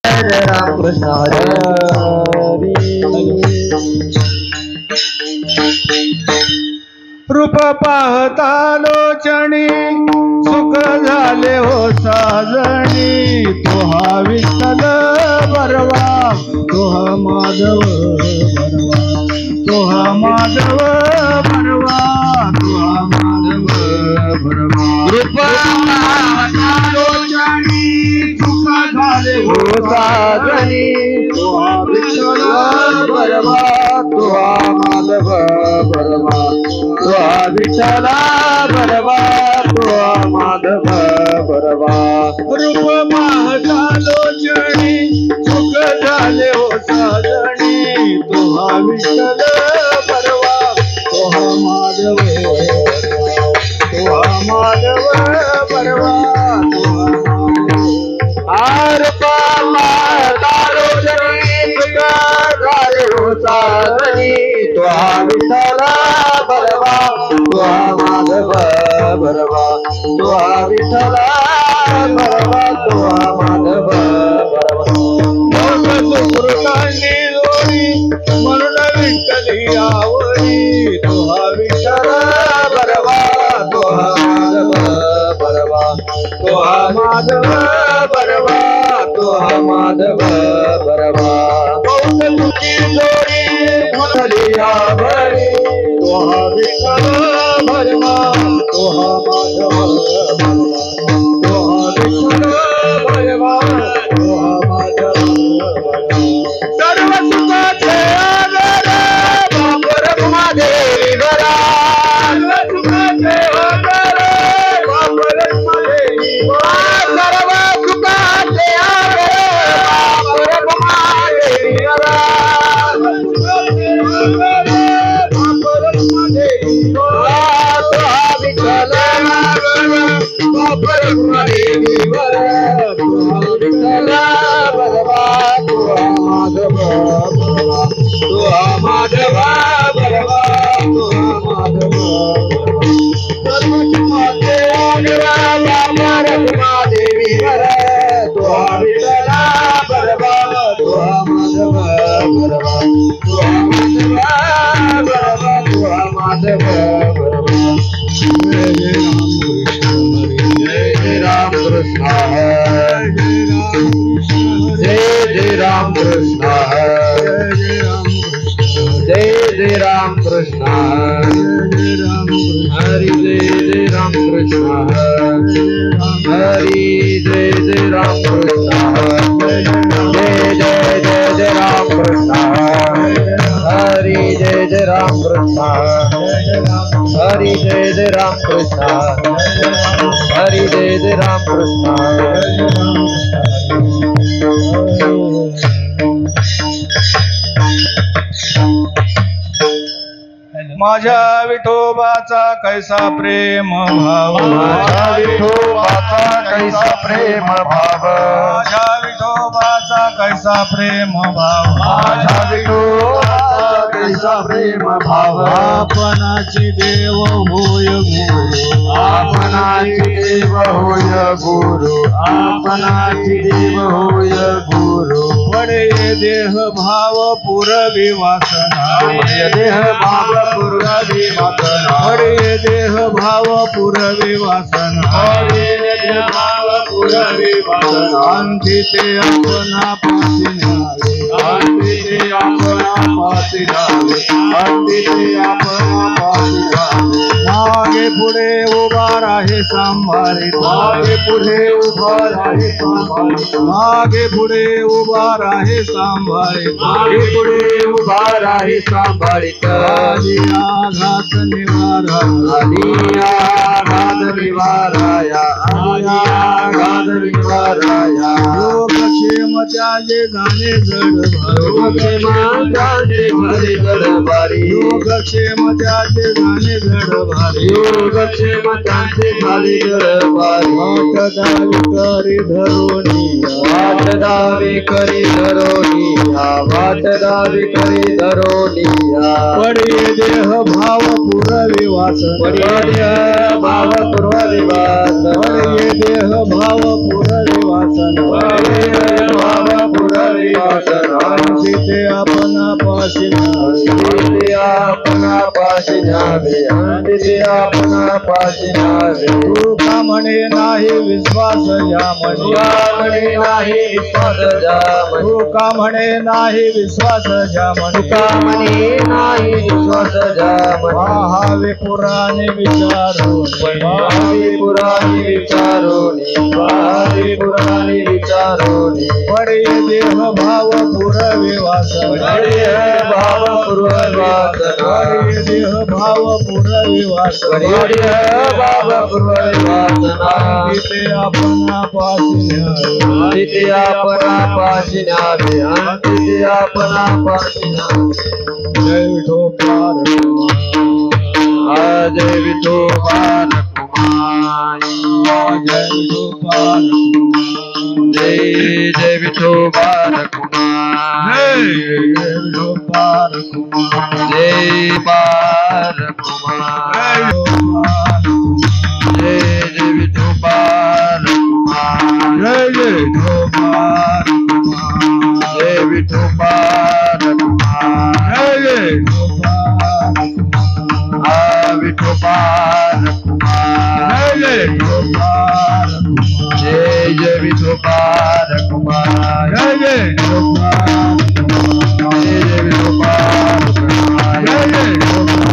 जय राम कृष्ण हरी। रूप पाहता लोचणी सुख झाले हो साजणी, तो हा विठ्ठल बरवा, तो हा माधव बरवा, तो हा माधव बरवा, तो हा माधव बरवा। रूप पाहता लोचणी सुख झाले हो साजणी, तो हा विठ्ठल बरवा, तो हा माधव बरवा, तो हा विठ्ठल बरवा, तो हा माधव बरवा। रूप पाहता लोचणी सुख झाले हो साजणी, तो हा विठ्ठल बरवा, तो हा माधव बरवा, तो हा माधव बरवा, तो हा आर पाहता लोचणी सुख झाले हो साजणी, तो हा विठ्ठल बरवा, तो हा माधव बरवा, तो हा विठ्ठल बरवा, तो हा माधव बरवा। सुकृतांनी जोडी म्हणून विठ्ठली आवडी, तो हा विठ्ठल बरवा, तो हा माधव बरवा, तो हा माधव बरवा, तो हा माधव बरवा। कौतुकी जोडी म्हणली आवडी, तो हा विठ्ठल बरवा, तो हा माधव बरवा, तो हा विठ्ठल बरवा, तो हा माधव बरवा। सर्व सुखाचे आधार वापर महादेवी बरा, सर्व सुखाचे आधार वापर महादेवी बरा, सर्व सुखाचे आधार वापर महादेवी बरा, वापर महादेवी बरा, तो हा विठ्ठल वापर महादेवी बरा, तो हा विठ्ठल बरवा, तो हा माधव बरवा, तो हा माधव बरवा, तो हा माधव बरवा। सर्व सुखाचे आधार वापर महादेवी बरा, तो हा विठ्ठल बरवा, तो हा माधव बरवा, तो हा माधव बरवा, तो हा माधव बरवा। जय राम कृष्ण हरी, जय राम कृष्ण हरी, जय राम कृष्ण हरी, जय राम कृष्ण हरी, जय राम कृष्ण हरी, जय राम कृष्ण हरी, जय राम कृष्ण हरी, जय राम कृष्ण हरी, जय राम कृष्ण। माझ्या विठोबाचा कैसा प्रेम भाव, माझ्या विठोबाचा कैसा प्रेम भाव, माझ्या विठोबाचा कैसा प्रेम भाव, माझ्या विठोबाचा कैसा प्रेम भाव। आपणाची देव होय गुरु, आपणाची देव होय गुरु, आपणाची देव होय गुरु। पडे देह भाव पुरवी वासना, देह भाव पुरवी वासना, पडे देह भाव पुरवी वासना, देह भाव पुरवी वासना। अंती ते आपणा पासी न्यावे, अंती ते आपणा पासी न्यावे, अंती ते आपणा पासी न्यावे। मागे पुढे उभा राहे सांभाळी, मागे पुढे उभा राहे सांभाळी, मागे पुढे उभा राहे सांभाळी, मागे पुढे उभा राहे सांभाळीत। आधी आघात निवारा, आधी आघात निवाराया, आधी आघात निवाराया। योगक्षेम त्याजे जाणे जड भारी, योगक्षेम त्याजे भारी जड भारी, योगक्षेम त्याजे जाणे जड भारी, योगक्षेम त्याचे भारी जड भारी। वाट दावी करी धरोनिया, वाट दावी करी धरोनिया, वाट दावी करी धरोनिया। पडे देह भाव पुरवी वासन, पडिय भाव पुरवी वासन, पडे देह भाव पुरवी वासन, पडिय भाव न्यावे अंतिथे आपणापाशी न्यावे तुका म्हणे नाही विश्वास या म्हणे तुका म्हणे नाही विश्वास ज्या म्हणे तुका म्हणे नाही विश्वास ज्या म्हणे तुका म्हणे नाही विश्वास ज्या म्हणे पाहावे पुराणे विचारून पाहावे पुराणे विचारून पाहावे पुराणे विचारून पडे देह भाव पुरवे वासना पडे भाव पुरवे वासना पडे देह भाव पुरवे वासना पडे भाव पुरवे वासना तिथे आपणापाशी न्यावे तिथे आपणापाशी न्यावे तिथे आपणापाशी न्यावे जय विठोबार जय विठोबार कुमारी जय विठोबार जय जय विठोबार कुमारी जय विठोबार कुमार जय बार कुमार जय जय विठोबार कुमार जय जय विठोबार जय विठोबार कुमार जय जय विठोबार विठोबार कुमार जय जय विठोबार जय जय विठोबार कुमार जय जय विठोबार जय जय विठोबार कुमार जय जय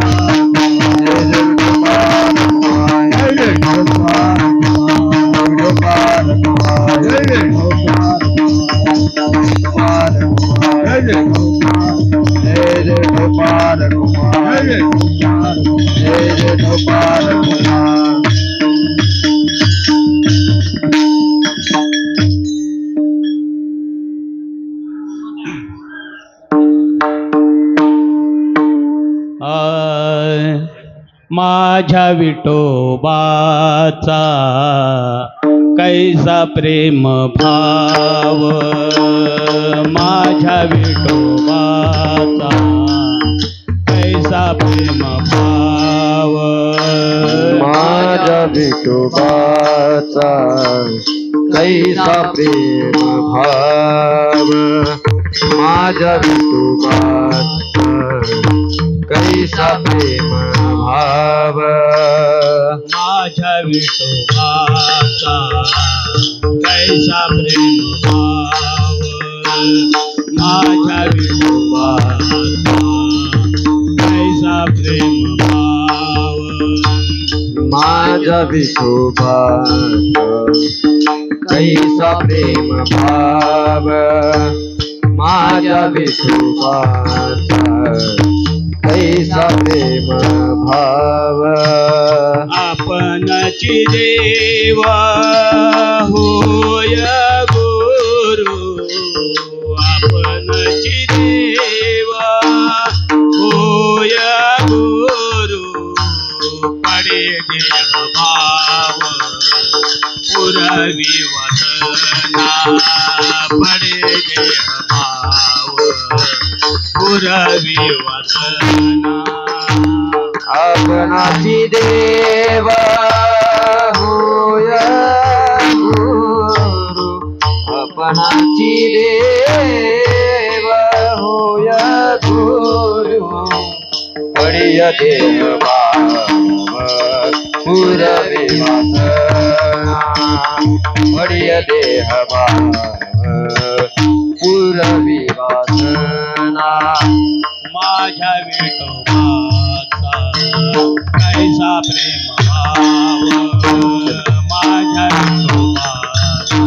जय जय विठोबार कुमार जय जय विठोबार विठोबार कुमार जय जय विठोबार कुमार जय जय जय जय विठोबार कुमार जय जय जय जय विठोबार कुमार माझ्या विठोबाचा कैसा प्रेम भाव माझ्या विठोबाचा कैसा प्रेम भाव माझ्या विठोबाचा कैसा प्रेम भाव माझ्या विठोबाचा कैसा प्रेम भाव माझ्या विठोबाचा कैसा प्रेम भाव माझ्या विठोबाचा कैसा प्रेम भाव माझ्या विठोबाचा कैसा प्रेम भाव माझ्या विठोबाचा कैसा प्रेम भाव आपणची देवा होय गुरु आपणची देवा होय गुरु पडे देह भाव पुरवी वसना पडे देह भाव पुरवी वसना आपणाची देव होय गुरु आपणाची देव होय गुरु पडिय देह भाव पुरवी वासना पडिय देह भाव पुरवी वासना माझ्या विठोबाचा कैसा प्रेम भाव माझ्या विठोबाचा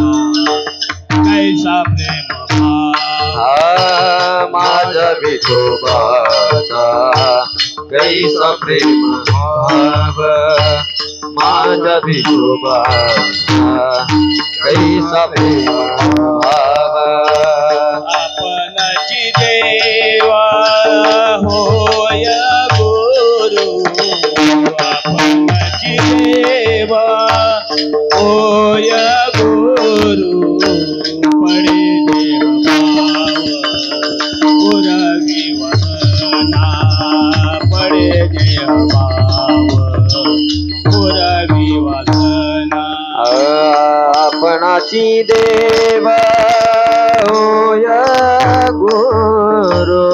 कैसा प्रेम भाव माझ्या विठोबाचा कैसा प्रेम भाव माझ्या विठोबाचा कैसा प्रेम भाव आपणची देवा होय गुरु आपणची देवा होय गुरु पडे देव भाव पुरवी वसना पडे देव भाव पुरवी वसना आपणाची देव होय गुरु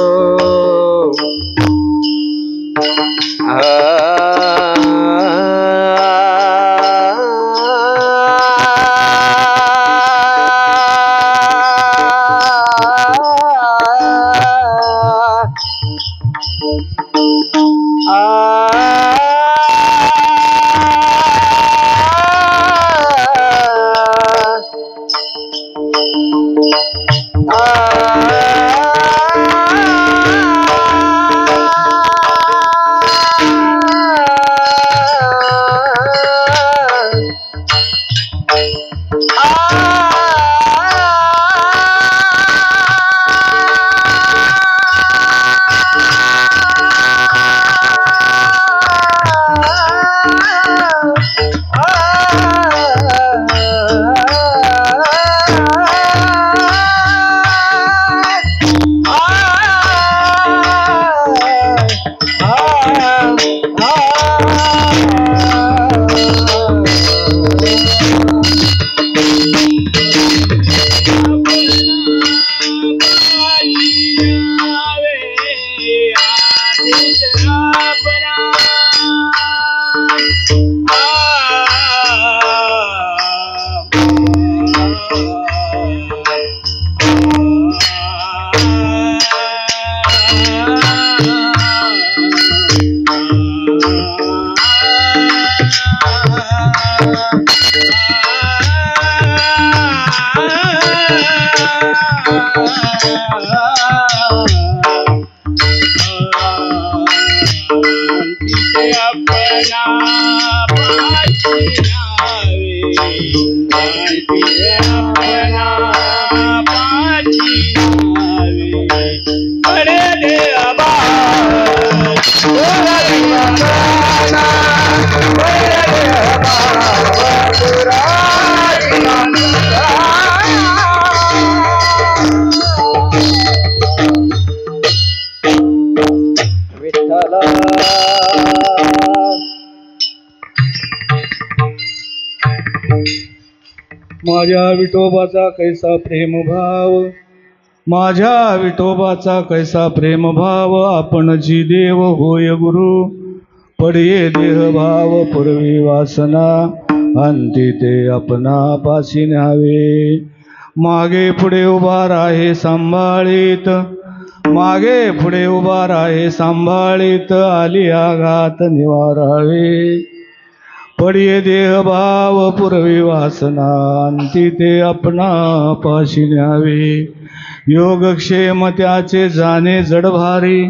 माझ्या विठोबाचा कैसा प्रेम भाव, माझ्या विठोबाचा कैसा प्रेम भाव, आपण जी देव होय गुरु, पडिये देह भाव पूर्वी वासना, अंती ते आपणा पाशी न्यावे. मागे पुढे उभा राहे सांभाळीत, मागे पुढे उभा राहे सांभाळीत, आली आघात निवारावे. पडिये देह भाव पूर्वी वासना, अंती ते आपणा पाशी न्यावे. योगक्षेम त्याचे जाणे जडभारी,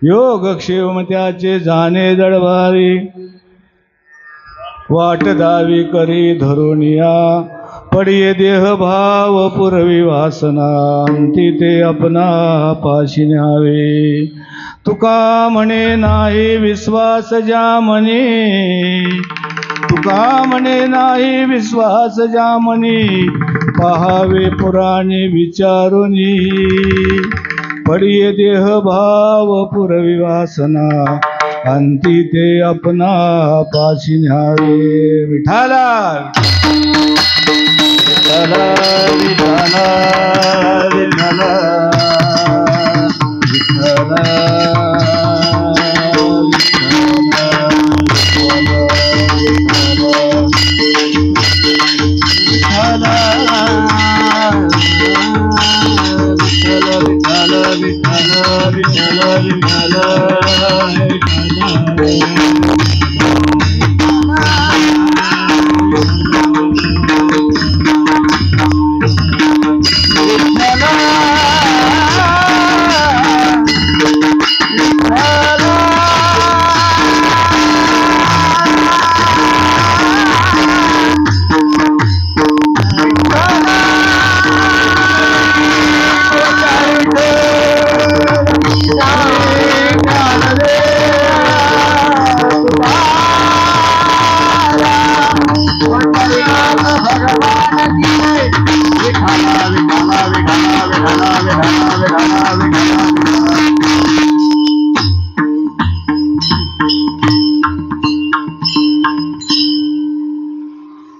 योगक्षेम त्याचे जाणे जडभारी, वाट दावी करी धरुनिया. पडिये देह भाव पूर्वी वासना, अंती ते आपणा पाशी न्यावे. तुका म्हणे नाही विश्वास ज्या म्हणे, तुका म्हणे नाही विश्वास ज्या म्हणे, पहावे पुराणे विचारुनी. पडिये देह भाव पूर्वी वासना, अंती ते आपणा पाशी न्यावे. विठाला विठाला विठाला विठाला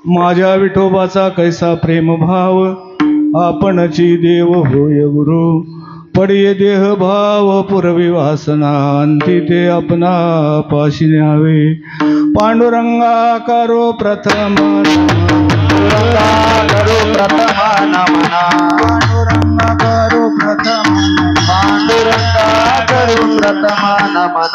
माझ्या विठोबाचा कैसा प्रेम भाव, आपणची देव होय गुरु. पडिये देह भाव पूर्वी वासना, अंती ते आपणा पाशी न्यावे. पांडुरंगा करो प्रथम नमना, करो प्रथम नमना, पांडुरंगा करो प्रथम नमना, पांडुरंगा करो प्रथम नमना.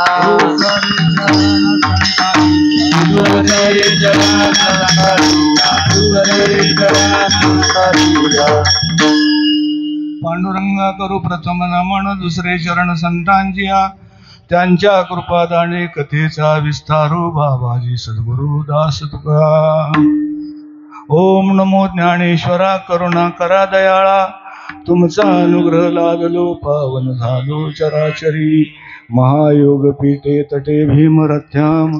पांडुरंगा करू प्रथम नमन दुसरे चरण संतांचिया त्यांच्या कृपादाने कथेचा विस्तारू बाबाजी सद्गुरु दास तुका ओम नमो ज्ञानेश्वरा करुणा करा दयाळा तुमचा अनुग्रह लादलो पावन झालो चराचरी महायोग पीठे तटे भीमरथ्याम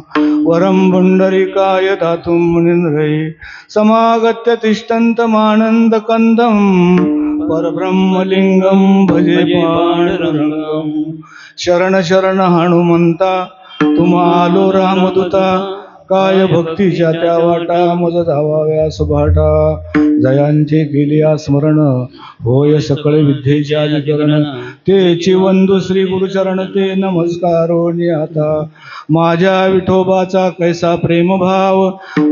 वरम पुंडरीकाय दातुं मुनिन्द्रये समागत्य तिष्ठन्तमानन्द कंदम परब्रह्मलिंगम भजे पांडुरंगम शरण शरण हनुमंता तुम्हालो रामदूता काय भक्तीच्या त्या वाटा मज धावाव्या सुभाटा जयांचे केले स्मरण होय सकळ विद्येचे अधिकरण तेची वंदू श्री गुरुचरण ते नमस्कारो आता माझ्या विठोबाचा कैसा प्रेमभाव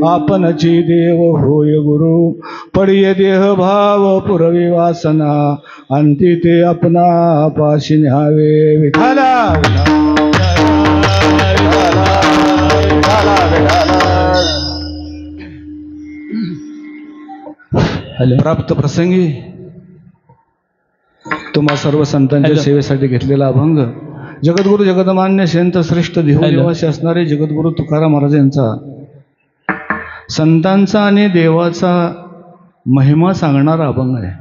आपणची देव होय गुरु पडिये देह भाव पुरवी वासना अंती ते आपणा पाशी न्यावे विठाला प्राप्त प्रसंगी तुम्हा सर्व संतांच्या सेवेसाठी घेतलेला अभंग जगद्गुरु जगदमान्य संत श्रेष्ठ देहू निवासी असणारे जगद्गुरु तुकाराम महाराज यांचा संतांचा आणि देवाचा महिमा सांगणारा अभंग आहे.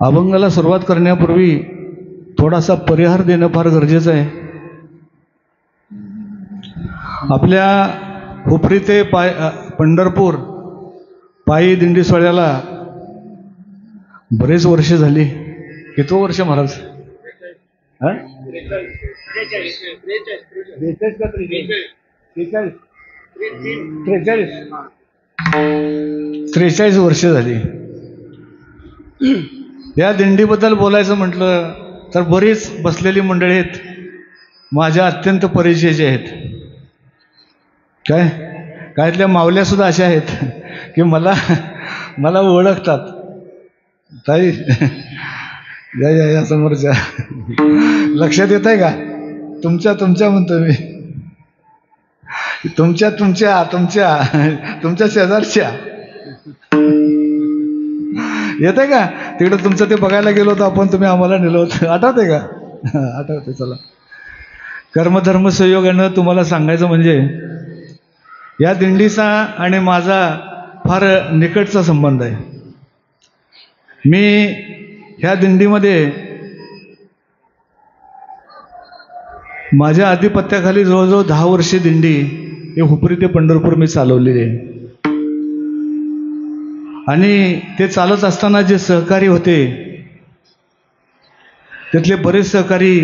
अभंगाला सुरुवात करण्यापूर्वी थोडासा परिहार देणं फार गरजेचं आहे. आपल्या हुपरी ते पंढरपूर पायी दिंडी सोहळ्याला बरेच वर्ष झाली. किती वर्ष महाराज? 43 वर्ष झाली. या दिंडीबद्दल बोलायचं म्हटलं तर बरीच बसलेली मंडळी आहेत माझ्या अत्यंत परिचयाचे आहेत. कायतल्या मावल्या सुद्धा अशा आहेत की मला ओळखतात. ताई या समोरच्या लक्षात येत आहे का? तुमच्या म्हणतो मी, तुमच्या शेजारच्या येत आहे का? तिकडं तुमचं ते बघायला गेलो होतो आपण, तुम्ही आम्हाला नेलं होतं, आठवते का? आठवते. चला, कर्मधर्म संयोगानं तुम्हाला सांगायचं म्हणजे या दिंडीचा आणि माझा फार निकटचा संबंध आहे. मी ह्या दिंडीमध्ये माझ्या आधिपत्याखाली जवळजवळ 10 वर्षे दिंडी हे हुपरी ते पंढरपूर मी चालवलेली आहे. आणि ते चालत असताना जे सहकारी होते त्यातले बरेच सहकारी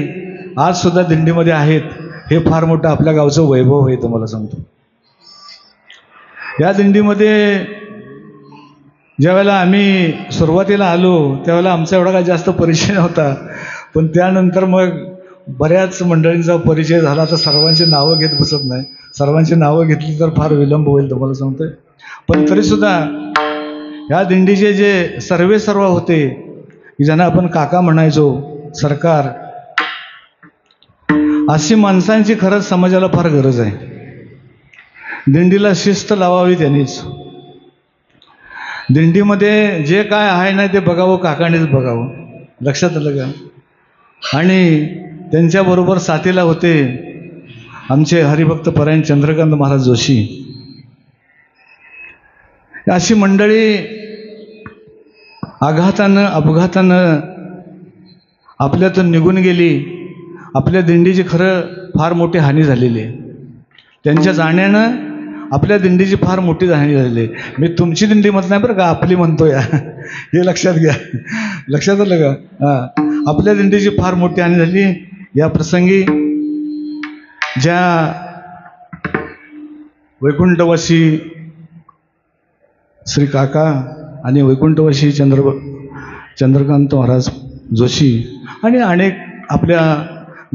आज सुद्धा दिंडीमध्ये आहेत. हे फार मोठं आपल्या गावचं वैभव आहे, तुम्हाला सांगतो. या दिंडीमध्ये ज्यावेळेला आम्ही सुरुवातीला आलो त्यावेळेला आमचा एवढा काही जास्त परिचय नव्हता, पण त्यानंतर मग बऱ्याच मंडळींचा परिचय झाला. तर सर्वांची नावं घेत बसत नाही, सर्वांची नावं घेतली तर फार विलंब होईल, तुम्हाला सांगतोय. पण तरीसुद्धा ह्या दिंडीचे जे सर्व होते की ज्यांना आपण काका म्हणायचो, सरकार, अशी माणसांची खरंच समाजाला फार गरज आहे. दिंडीला शिस्त लावावी त्यांनीच. दिंडीमध्ये जे काय आहे ना ते बघावं, काकांनीच बघावं. लक्षात आलं का? आणि त्यांच्याबरोबर साथीला होते आमचे हरिभक्त परायण चंद्रकांत महाराज जोशी. अशी मंडळी अपघातानं आपल्यातून निघून गेली. आपल्या दिंडीची खरं फार मोठी हानी झालेली आहे. त्यांच्या जाण्यानं आपल्या दिंडीची फार मोठी हानी झालेली आहे. मी तुमची दिंडी म्हणत नाही बरं का, आपली म्हणतो या, हे लक्षात घ्या. लक्षात आलं का? हां, आपल्या दिंडीची फार मोठी हानी झाली. या प्रसंगी ज्या वैकुंठवासी श्री काका आणि वैकुंठवासी चंद्रकांत महाराज जोशी आणि अनेक आपल्या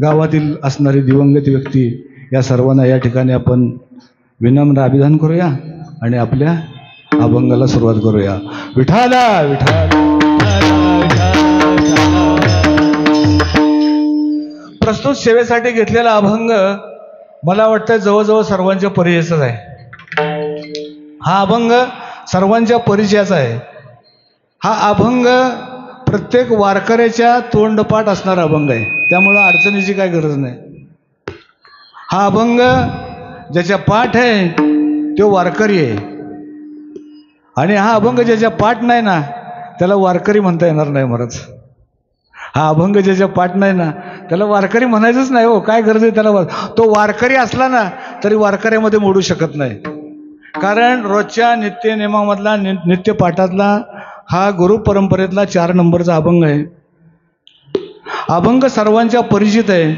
गावातील असणारी दिवंगत व्यक्ती, या सर्वांना या ठिकाणी आपण विनम्र अभिवादन करूया आणि आपल्या अभंगाला सुरुवात करूया. विठाला विठाला. प्रस्तुत सेवेसाठी घेतलेला अभंग मला वाटतं जवळजवळ सर्वांच्या परिचयाचाच आहे. हा अभंग सर्वांच्या परिचयाचा आहे. हा अभंग प्रत्येक वारकऱ्याच्या तोंडपाठ असणारा अभंग आहे, त्यामुळं अडचणीची काय गरज नाही. हा अभंग ज्याच्या पाठ आहे तो वारकरी आहे, आणि हा अभंग ज्याच्या पाठ नाही ना त्याला वारकरी म्हणता येणार नाही महाराज. हा अभंग ज्याच्या पाठ नाही ना त्याला वारकरी म्हणायचंच नाही हो. काय गरज आहे त्याला? तो वारकरी असला ना तरी वारकऱ्यामध्ये मोडू शकत नाही, कारण रोजच्या नित्यनेमामधला नित्यपाठातला हा गुरु परंपरेतला 4 नंबरचा अभंग आहे. अभंग सर्वांच्या परिचित आहे,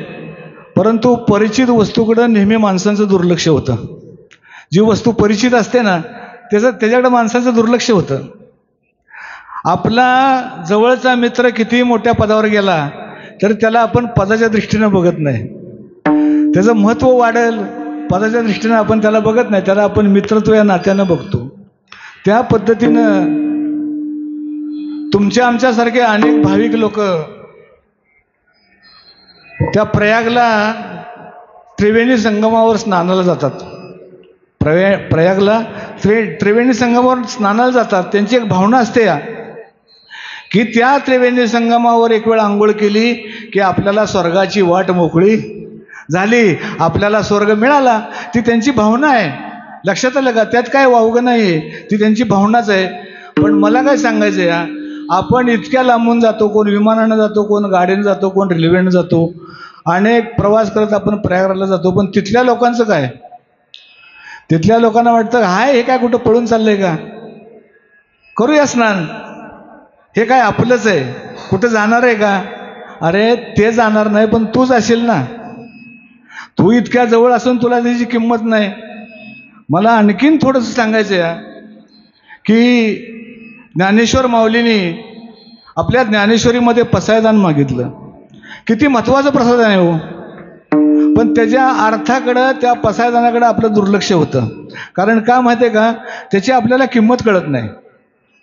परंतु परिचित वस्तूकडं नेहमी माणसांचं दुर्लक्ष होतं. जी वस्तू परिचित असते ना त्याच्याकडे माणसाचं दुर्लक्ष होतं. आपला जवळचा मित्र कितीही मोठ्या पदावर गेला तरी त्याला आपण पदाच्या दृष्टीनं बघत नाही. त्याचं महत्त्व वाढेल पदाच्या दृष्टीनं आपण त्याला बघत नाही, त्याला आपण मित्रत्व या नात्यानं बघतो. त्या पद्धतीनं तुमच्या आमच्यासारखे अनेक भाविक लोक त्या प्रयागला त्रिवेणी संगमावर स्नानाला जातात. प्रयागला त्रिवेणी संगमावर स्नानाला जातात. त्यांची एक भावना असते की त्या त्रिवेणी संगमावर एक वेळ आंघोळ केली की आपल्याला स्वर्गाची वाट मोकळी झाली, आपल्याला स्वर्ग मिळाला. ती त्यांची भावना आहे. लक्षात आलं का? त्यात काय वावगं नाही, ती त्यांची भावनाच आहे. पण मला काय सांगायचं आहे, आपण इतक्या लांबून जातो, कोण विमानानं जातो, कोण गाडीनं जातो, कोण रेल्वेनं जातो, अनेक प्रवास करत आपण प्रयागराजला जातो. पण तिथल्या लोकांचं काय? तिथल्या लोकांना वाटतं हे काय कुठं पळून चाललंय का, करूया स्नान, हे काय आपलंच आहे, कुठं जाणार आहे का? अरे ते जाणार नाही, पण तूच असेल ना. तू इतक्या जवळ असून तुला त्याची किंमत नाही. मला आणखीन थोडंसं सांगायचं आहे की ज्ञानेश्वर माऊलींनी आपल्या ज्ञानेश्वरीमध्ये पसायदान मागितलं. किती महत्त्वाचं प्रसाधन आहे हो, पण त्याच्या अर्थाकडं त्या पसायदानाकडं आपलं दुर्लक्ष होतं. कारण का माहिती आहे का? त्याची आपल्याला किंमत कळत नाही.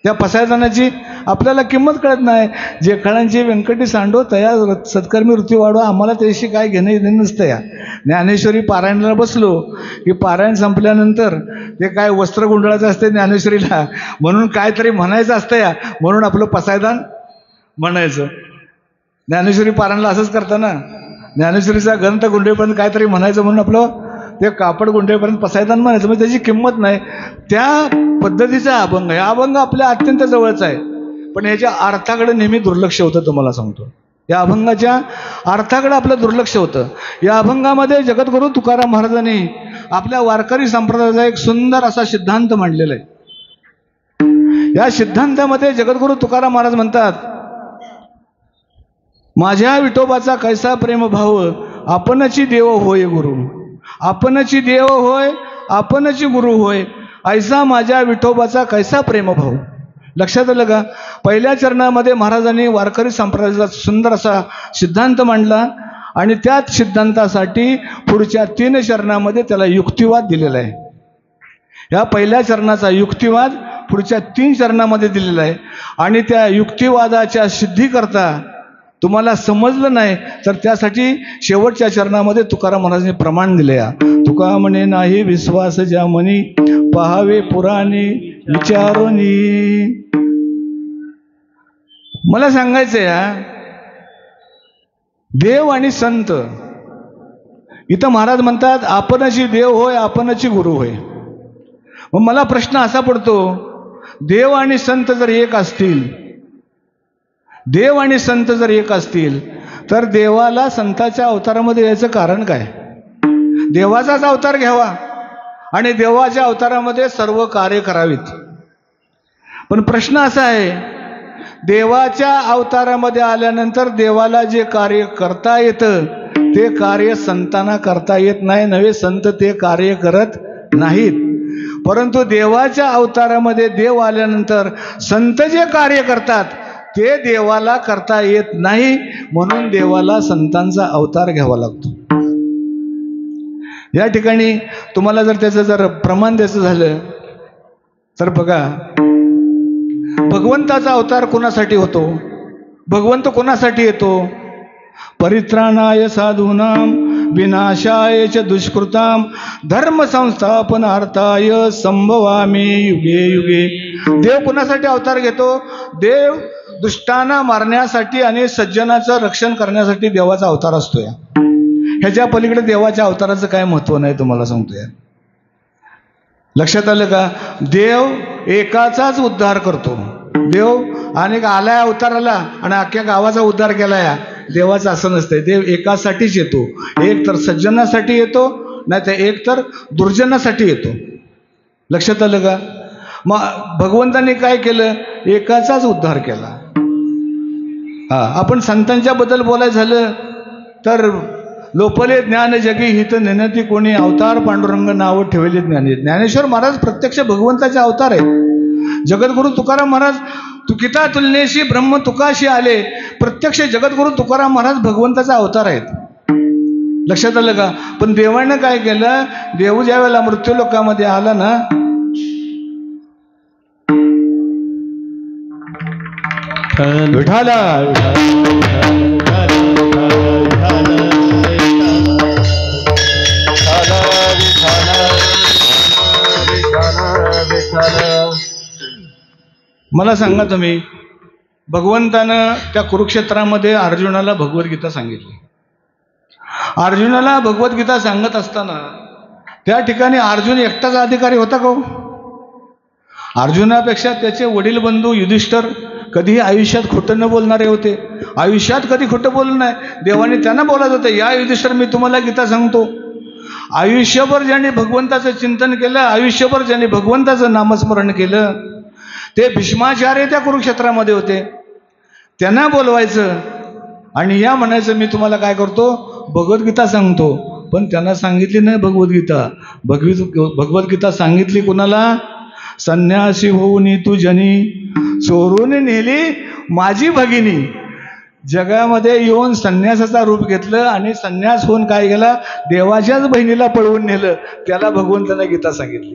त्या पसायदानाची आपल्याला किंमत कळत नाही. जे खळांची व्यंकटी सांडो तया सत्कर्मी वृत्ती वाढो, आम्हाला त्याशी काय घेणं नसतं. या ज्ञानेश्वरी पारायणाला बसलो की पारायण संपल्यानंतर ते काय वस्त्र गुंडाळायचं असते ज्ञानेश्वरीला, म्हणून काहीतरी म्हणायचं असतं या, म्हणून आपलं पसायदान म्हणायचं. ज्ञानेश्वरी पारायणाला असंच करतं ना, ज्ञानेश्वरीचा ग्रंथ गुंडेपर्यंत काहीतरी म्हणायचं म्हणून आपलं ते कापड गुंडेपर्यंत पसायदान म्हणायचं. म्हणजे त्याची किंमत नाही. त्या पद्धतीचा अभंग आहे. अभंग आपल्या अत्यंत जवळचा आहे, पण याच्या अर्थाकडे नेहमी दुर्लक्ष होतं. तुम्हाला सांगतो, या अभंगाच्या अर्थाकडे आपलं दुर्लक्ष होतं. या अभंगामध्ये जगद्गुरू तुकाराम महाराजांनी आपल्या वारकरी संप्रदायाचा एक सुंदर असा सिद्धांत मांडलेला आहे. या सिद्धांतामध्ये जगद्गुरू तुकाराम महाराज म्हणतात, माझ्या विठोबाचा कैसा प्रेम भाव, आपणची देव होय गुरु, आपणची देव होय, आपणची गुरु होय, ऐसा माझ्या विठोबाचा कैसा प्रेम भाव. लक्षात आलं का? पहिल्या चरणामध्ये महाराजांनी वारकरी संप्रदायाचा सुंदर असा सिद्धांत मांडला, आणि त्याच सिद्धांतासाठी पुढच्या 3 चरणामध्ये त्याला युक्तिवाद दिलेला आहे. या पहिल्या चरणाचा युक्तिवाद पुढच्या 3 चरणामध्ये दिलेला आहे. आणि त्या युक्तिवादाच्या सिद्धीकरता तुम्हाला समजलं नाही तर त्यासाठी शेवटच्या चरणामध्ये तुकाराम महाराजांनी प्रमाण दिले. तुका म्हणे नाही विश्वास ज्या मनी, पहावे पुराणे विचारोनी. मला सांगायचंय देव आणि संत, इथं महाराज म्हणतात आपणची देव होय, आपणची गुरु होय. मग मला प्रश्न असा पडतो, देव आणि संत जर एक असतील, देव आणि संत जर एक असतील तर देवाला संताच्या अवतारामध्ये यायचं कारण काय? देवाचाच अवतार घ्यावा आणि देवाच्या अवतारामध्ये सर्व कार्य करावीत. पण प्रश्न असा आहे, देवाच्या अवतारामध्ये आल्यानंतर देवाला जे कार्य करता येतं ते कार्य संतांना करता येत नाही, नव्हे संत ते कार्य करत नाहीत. परंतु देवाच्या अवतारामध्ये देव आल्यानंतर संत जे कार्य करतात ते देवाला करता येत नाही, म्हणून देवाला संतांचा अवतार घ्यावा लागतो. या ठिकाणी तुम्हाला जर त्याचं जर प्रमाण द्यायचं झालं तर बघा, भगवंताचा अवतार कोणासाठी होतो? भगवंत कोणासाठी येतो? परित्राणाय साधूनां विनाशाय च दुष्कृताम धर्म संस्थापनार्थाय संभवामी युगे युगे. देव कुणासाठी अवतार घेतो? देव दुष्टांना मारण्यासाठी आणि सज्जनाचं रक्षण करण्यासाठी देवाचा अवतार असतो. ह्याच्या पलीकडे देवाच्या अवताराचं काय महत्व नाही, तुम्हाला सांगतोय. लक्षात आलं का? देव एकाचाच उद्धार करतो. देव अनेक आलाय अवताराला आणि अख्ख्या गावाचा उद्धार केलाय. देवाचं असं नसतंय. देव एकासाठीच येतो. एक तर सज्जनासाठी येतो, नाही तर एक तर दुर्जनासाठी येतो. लक्षात आलं का? मग भगवंतांनी काय केलं? एकाचाच उद्धार केला. आपण संतांच्या बद्दल बोलायचं झालं तर लोपले ज्ञान जगी हित नेनती कोणी अवतार पांडुरंग नाव ठेवले ज्ञानी. ज्ञानेश्वर महाराज प्रत्यक्ष भगवंताचे अवतार आहेत. जगद्गुरु तुकाराम महाराज तुकिता तुलनेशी ब्रह्म तुकाशी आले. प्रत्यक्ष जगद्गुरु तुकाराम महाराज भगवंताचा अवतार आहेत. लक्षात आलं का? पण देवानं काय केलं? देव ज्या वेळेला मृत्यू लोकामध्ये आला ना, विठाला मला सांगा तुम्ही, भगवंतानं त्या कुरुक्षेत्रामध्ये अर्जुनाला भगवद्गीता सांगितली. अर्जुनाला भगवद्गीता सांगत असताना त्या ठिकाणी अर्जुन एकटाच अधिकारी होता का? अर्जुनापेक्षा त्याचे वडील बंधू युधिष्ठिर कधीही आयुष्यात खोटं न बोलणारे होते. आयुष्यात कधी खोटं बोललं नाही. देवाने त्यांना बोलायचं होतं, या युधिष्ठिर मी तुम्हाला गीता सांगतो. आयुष्यभर ज्यांनी भगवंताचं चिंतन केलं, आयुष्यभर ज्यांनी भगवंताचं नामस्मरण केलं, ते भीष्माचार्य त्या कुरुक्षेत्रामध्ये होते. त्यांना बोलवायचं आणि या म्हणायचं मी तुम्हाला काय करतो? भगवद्गीता सांगतो. पण त्यांना सांगितली नाही भगवद्गीता. भगवद्गीता सांगितली कुणाला? संन्यासी होऊन तू जनी चोरून नेली माझी भगिनी. जगामध्ये येऊन संन्यासाचा रूप घेतलं आणि संन्यास होऊन काय केला? देवाच्याच बहिणीला पळवून नेलं. त्याला भगवंताने गीता सांगितली.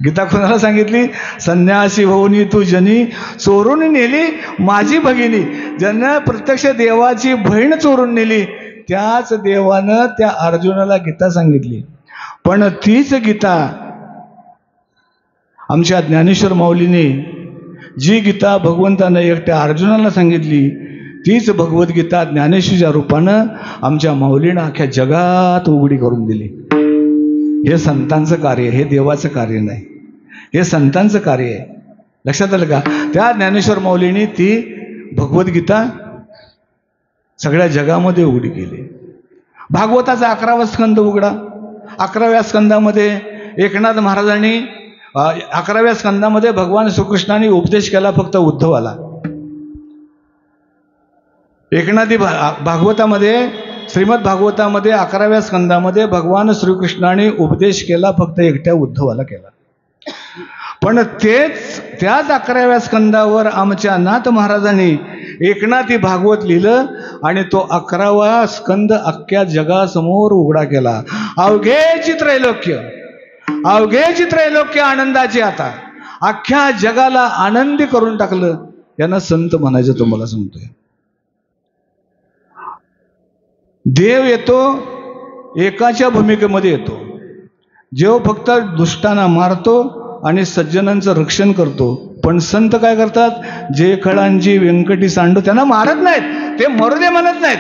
गीता कोणाला सांगितली? संन्यासी होऊन तू जनी चोरून नेली माझी भगिनी. ज्यानं प्रत्यक्ष देवाची बहीण चोरून नेली, त्याच देवानं त्या अर्जुनाला गीता सांगितली. पण तीच गीता आमच्या ज्ञानेश्वर माऊलीने जी गीता भगवंतानं एकट्या अर्जुनाला सांगितली, तीच भगवद्गीता ज्ञानेश्वरीच्या रूपानं आमच्या माऊलीनं अख्ख्या जगात उघडी करून दिली. हे संतांचं कार्य, हे देवाचं कार्य नाही, हे संतांचं कार्य आहे. लक्षात आलं का? त्या ज्ञानेश्वर माऊलीने ती भगवद्गीता सगळ्या जगामध्ये उघडी केली. भागवताचा 11वा स्कंद उघडा. 11व्या स्कंदामध्ये एकनाथ महाराजांनी 11व्या स्कंदामध्ये भगवान श्रीकृष्णाने उपदेश केला फक्त उद्धवाला. एकनाथी भागवतामध्ये, श्रीमद भागवतामध्ये 11व्या स्कंदामध्ये भगवान श्रीकृष्णाने उपदेश केला फक्त एकट्या उद्धवाला केला. पण त्याच 11व्या स्कंदावर आमच्या नाथ महाराजांनी एकनाथी भागवत लिहिलं आणि तो 11वा स्कंद अख्ख्या जगासमोर उघडा केला. अवघेची त्रैलोक्य आनंदाची आता अख्ख्या जगाला आनंदी करून टाकलं. यांना संत म्हणायचं तुम्हाला सांगतोय. देव येतो एकाच्या भूमिकेमध्ये येतो. जेव फक्त दुष्टांना मारतो आणि सज्जनांचं रक्षण करतो. पण संत काय करतात? जे खळांची व्यंकटी सांडो, त्यांना मारत नाहीत, ते मरू दे म्हणत नाहीत,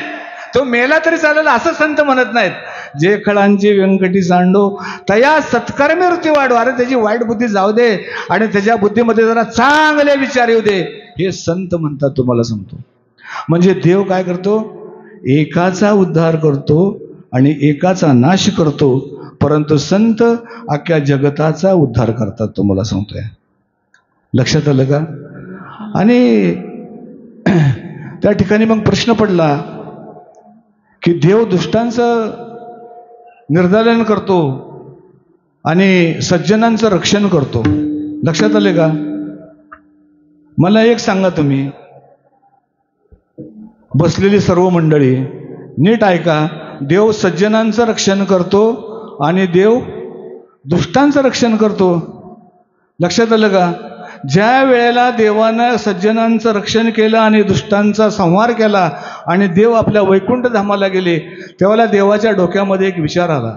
तो मेला तरी चालेल असं संत म्हणत नाहीत. जे खळांची व्यंकटी सांडो तया सत्कर्मी वृत्ती वाढो. अरे त्याची वाईट बुद्धी जाऊ दे आणि त्याच्या बुद्धीमध्ये जरा चांगले विचार येऊ दे, हे संत म्हणतात. तुम्हाला सांगतो म्हणजे देव काय करतो? एकाचा उद्धार करतो आणि एकाचा नाश करतो. परंतु संत अख्ख्या जगताचा उद्धार करतात. तुम्हाला सांगतोय. लक्षात आलं का? आणि त्या ठिकाणी मग प्रश्न पडला की देव दुष्टांचं निर्दालन करतो आणि सज्जनांचं रक्षण करतो. लक्षात आले का? मला एक सांगा तुम्ही, बसलेली सर्व मंडळी नीट ऐका. देव सज्जनांचं रक्षण करतो आणि देव दुष्टांचं रक्षण करतो. लक्षात आलं का? ज्या वेळेला देवानं सज्जनांचं रक्षण केलं आणि दुष्टांचा संहार केला आणि देव आपल्या वैकुंठ धामाला गेले, तेव्हा देवाच्या डोक्यामध्ये एक विचार आला.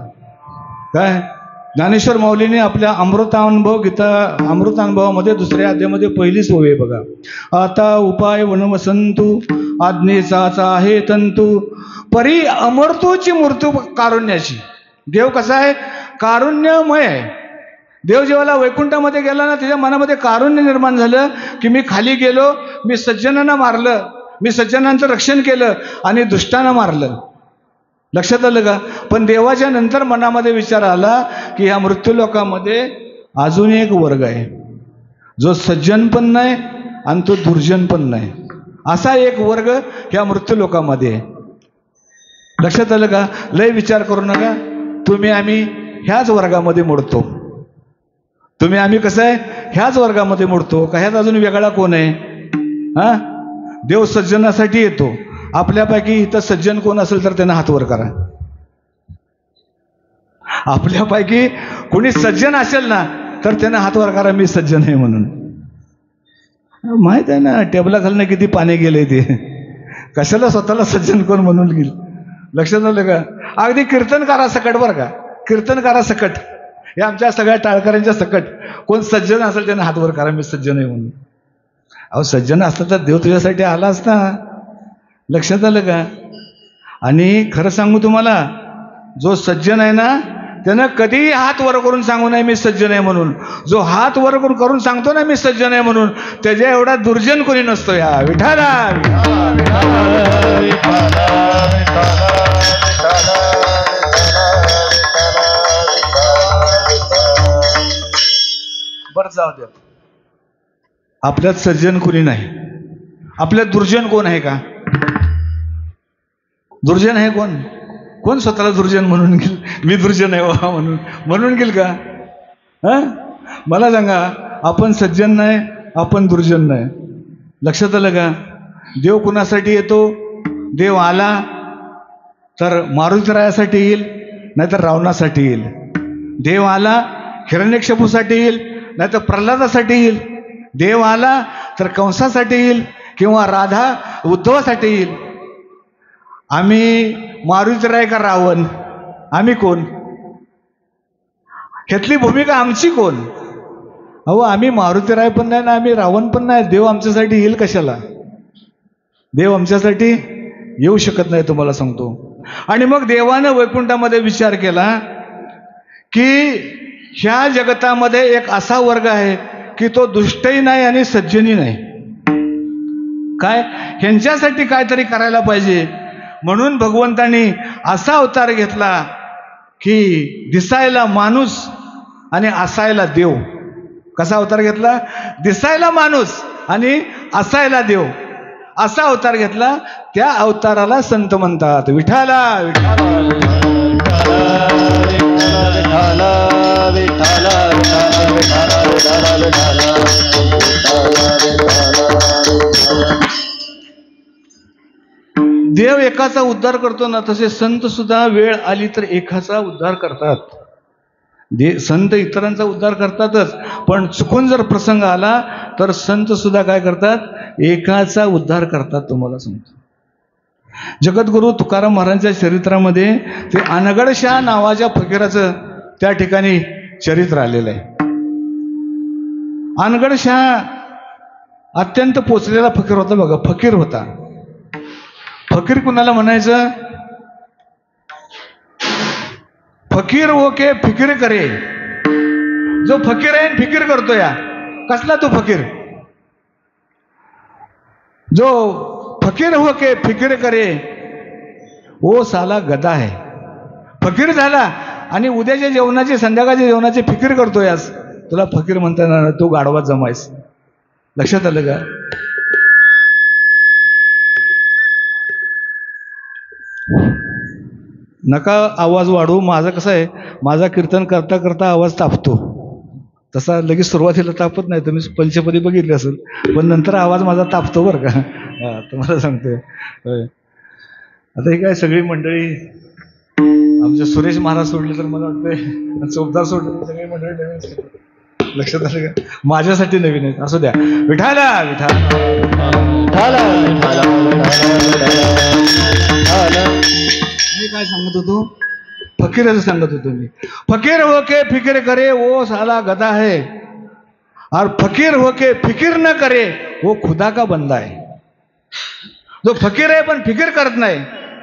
काय? ज्ञानेश्वर माऊलीने आपल्या अमृतानुभवामध्ये दुसऱ्या अध्यायामध्ये पहिलीच ओवी आहे बघा. आता उपाय वनवसंतू आज्ञेचाचा आहे तंतू परी अमृतोची मृत्यू कारुण्याची. देव कसा आहे? कारुण्यमय आहे. देव जेव्हा वैकुंठामध्ये गेला ना, त्याच्या मनामध्ये कारुण्य निर्माण झालं की मी खाली गेलो, मी सज्जनांना मारलं, मी सज्जनांचं रक्षण केलं आणि दुष्टांना मारलं. लक्षात आलं का? पण देवाच्या नंतर मनामध्ये विचार आला की ह्या मृत्यूलोकामध्ये अजून एक वर्ग आहे, जो सज्जन पण नाही आणि तो दुर्जन पण नाही, असा एक वर्ग ह्या मृत्यूलोकामध्ये आहे. लक्षात आलं का? लय विचार करू नका. तुम्ही आम्ही ह्याच वर्गामध्ये मोडतो. तुम्ही आम्ही कसं आहे? ह्याच वर्गामध्ये मोडतो का? ह्यात अजून वेगळा कोण आहे? हा, देव सज्जनासाठी येतो. आपल्यापैकी इथं सज्जन कोण असेल तर त्यांना हात वर करा. आपल्यापैकी कोणी सज्जन असेल ना तर त्यांना हात वर करा, मी सज्जन आहे म्हणून. माहित आहे ना टेबलाखालनं किती पाणी गेले ते. कशाला स्वतःला सज्जन कोण म्हणून गेल? लक्षात आलं का? अगदी कीर्तनकारा सकट बरं का, कीर्तनकारा सकट, हे आमच्या सगळ्या टाळकऱ्यांच्या सकट कोण सज्जन असेल त्यांना हात वर करा, मी सज्जन आहे म्हणून. अहो सज्जन असतं तर देव तुझ्यासाठी आला असता. लक्षात आलं का? आणि खरं सांगू तुम्हाला, जो सज्जन आहे ना त्यानं कधीही हात वर करून सांगू नये मी सज्जन आहे म्हणून. जो हात वर करून सांगतो ना मी सज्जन आहे म्हणून, त्याच्या एवढा दुर्जन कोणी नसतो. या विठाला बरं जाऊ द्या. आपल्यात सज्जन कोणी नाही. आपल्यात दुर्जन कोण आहे का? दुर्जन आहे कोण? कोण स्वतःला दुर्जन म्हणून गेल? मी दुर्जन आहे वा म्हणून गेल का? हा, मला सांगा. आपण सज्जन नाही, आपण दुर्जन नाही. लक्षात आलं का? देव कुणासाठी येतो? देव आला तर मारुतीरायासाठी येईल, नाहीतर रावणासाठी येईल. देव आला हिरण्यकश्यपूसाठी येईल, नाहीतर प्रल्हादासाठी येईल. देव आला तर कंसासाठी येईल किंवा राधा उद्धवासाठी येईल. आम्ही मारुतीराय का रावण? आम्ही कोण? ह्यातली भूमिका आमची कोण? अहो आम्ही मारुतीराय पण नाही ना आम्ही रावण पण नाही. देव आमच्यासाठी येईल कशाला? देव आमच्यासाठी येऊ शकत नाही, तुम्हाला सांगतो. आणि मग देवानं वैकुंठामध्ये विचार केला की ह्या जगतामध्ये एक असा वर्ग आहे की तो दुष्टही नाही आणि सज्जनही नाही. काय? ह्यांच्यासाठी काहीतरी करायला पाहिजे. म्हणून भगवंतांनी असा अवतार घेतला की दिसायला माणूस आणि असायला देव. कसा अवतार घेतला? दिसायला माणूस आणि असायला देव, असा अवतार घेतला. त्या अवताराला संत म्हणतात. विठाला देव एकाचा उद्धार करतो ना, तसे संत सुद्धा वेळ आली तर एकाचा उद्धार करतात. संत इतरांचा उद्धार करतातच, पण चुकून जर प्रसंग आला तर संत सुद्धा काय करतात? एकाचा उद्धार करतात. तुम्हाला सांगतो, जगद्गुरु तुकाराम महाराजांच्या चरित्रामध्ये ते अनगडशाह नावाच्या फकीराचं त्या ठिकाणी चरित्र आलेलं आहे. अनगडशाह अत्यंत पोचलेला फकीर होता बघा. फकीर होता. फकीर कुणाला म्हणायचं? फकीर हो के फिकीर करे. जो फकीर आहे फिकीर करतो. या कसला तो फकीर? जो फकीर हो के फिकीर करे वो साला गधा है. फकीर झाला आणि उद्याच्या जेवणाची संध्याकाळच्या जेवणाची फिकीर करतोय, आज तुला फकीर म्हणता येणार, तो गाढवात जमायस. लक्षात आलं का? नका आवाज वाढवू. माझं कसं आहे, माझा कीर्तन करता करता आवाज तापतो. तसा लगेच सुरुवातीला तापत नाही, तुम्ही पंचपदी बघितली असेल, पण नंतर आवाज माझा तापतो बरं का. तुम्हाला सांगतोय. आता ही काय सगळी मंडळी, आमचे सुरेश महाराज सोडले तर मला वाटतंय चौदार सोडले, सगळी मंडळी नवीन. लक्षात आलं का? माझ्यासाठी नवीन आहे, असू द्या. विठाला विठाला मी काय सांगत होतो? फकीराचं सांगत होतो मी. फकीर होके फिक्र करे वो साला गधा है, और फकीर होके फिक्र न करे वो खुदा का बंदा है. जो फकीर आहे पण फिकीर करत नाही